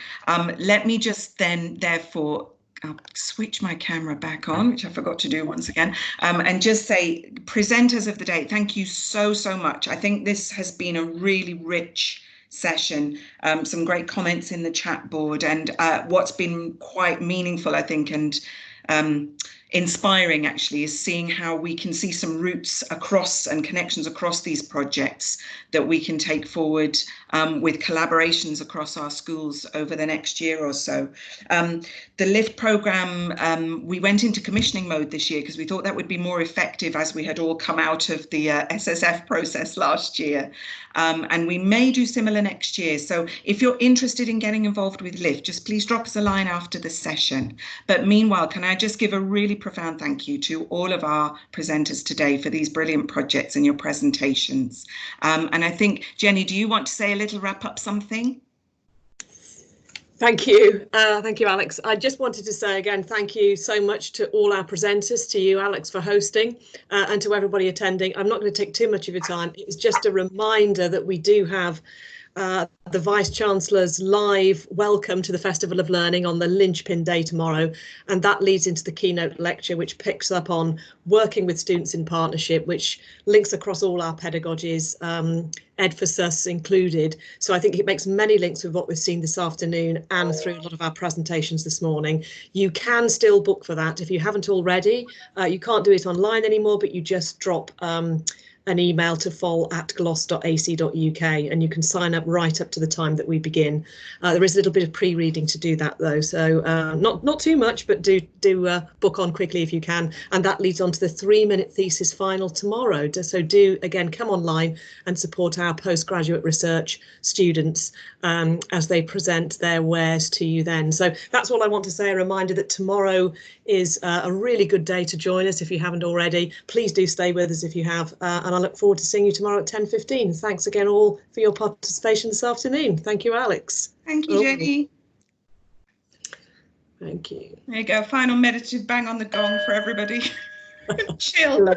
[SPEAKER 2] let me just then, therefore, I'll switch my camera back on, which I forgot to do once again, and just say, presenters of the day, thank you so, so much. I think this has been a really rich session, some great comments in the chat board, and what's been quite meaningful, I think, and inspiring actually, is seeing how we can see some roots across and connections across these projects that we can take forward with collaborations across our schools over the next year or so. The LIFT programme, we went into commissioning mode this year because we thought that would be more effective as we had all come out of the SSF process last year. And we may do similar next year. So if you're interested in getting involved with LIFT, just please drop us a line after the session. But meanwhile, can I just give a really profound thank you to all of our presenters today for these brilliant projects and your presentations. And I think, Jenny, do you want to say a little wrap up something?
[SPEAKER 1] Thank you. Thank you, Alex. I just wanted to say again, thank you so much to all our presenters, to you, Alex, for hosting, and to everybody attending. I'm not going to take too much of your time. It's just a reminder that we do have the Vice-Chancellor's live welcome to the Festival of Learning on the linchpin day tomorrow, and that leads into the keynote lecture, which picks up on working with students in partnership, which links across all our pedagogies, Ed for Sus included. So I think it makes many links with what we've seen this afternoon and through a lot of our presentations this morning. You can still book for that if you haven't already. You can't do it online anymore, but you just drop an email to fall@glos.ac.uk and you can sign up right up to the time that we begin. There is a little bit of pre-reading to do that though, so not too much, but do book on quickly if you can. And that leads on to the 3-minute thesis final tomorrow. So do again come online and support our postgraduate research students as they present their wares to you then. So that's all I want to say. A reminder that tomorrow is a really good day to join us if you haven't already. Please do stay with us if you have, and I look forward to seeing you tomorrow at 10:15. Thanks again all for your participation this afternoon. Thank you, Alex.
[SPEAKER 2] Thank you, Jenny.
[SPEAKER 1] Thank you.
[SPEAKER 2] There you go, final meditative bang on the gong for everybody. Chill.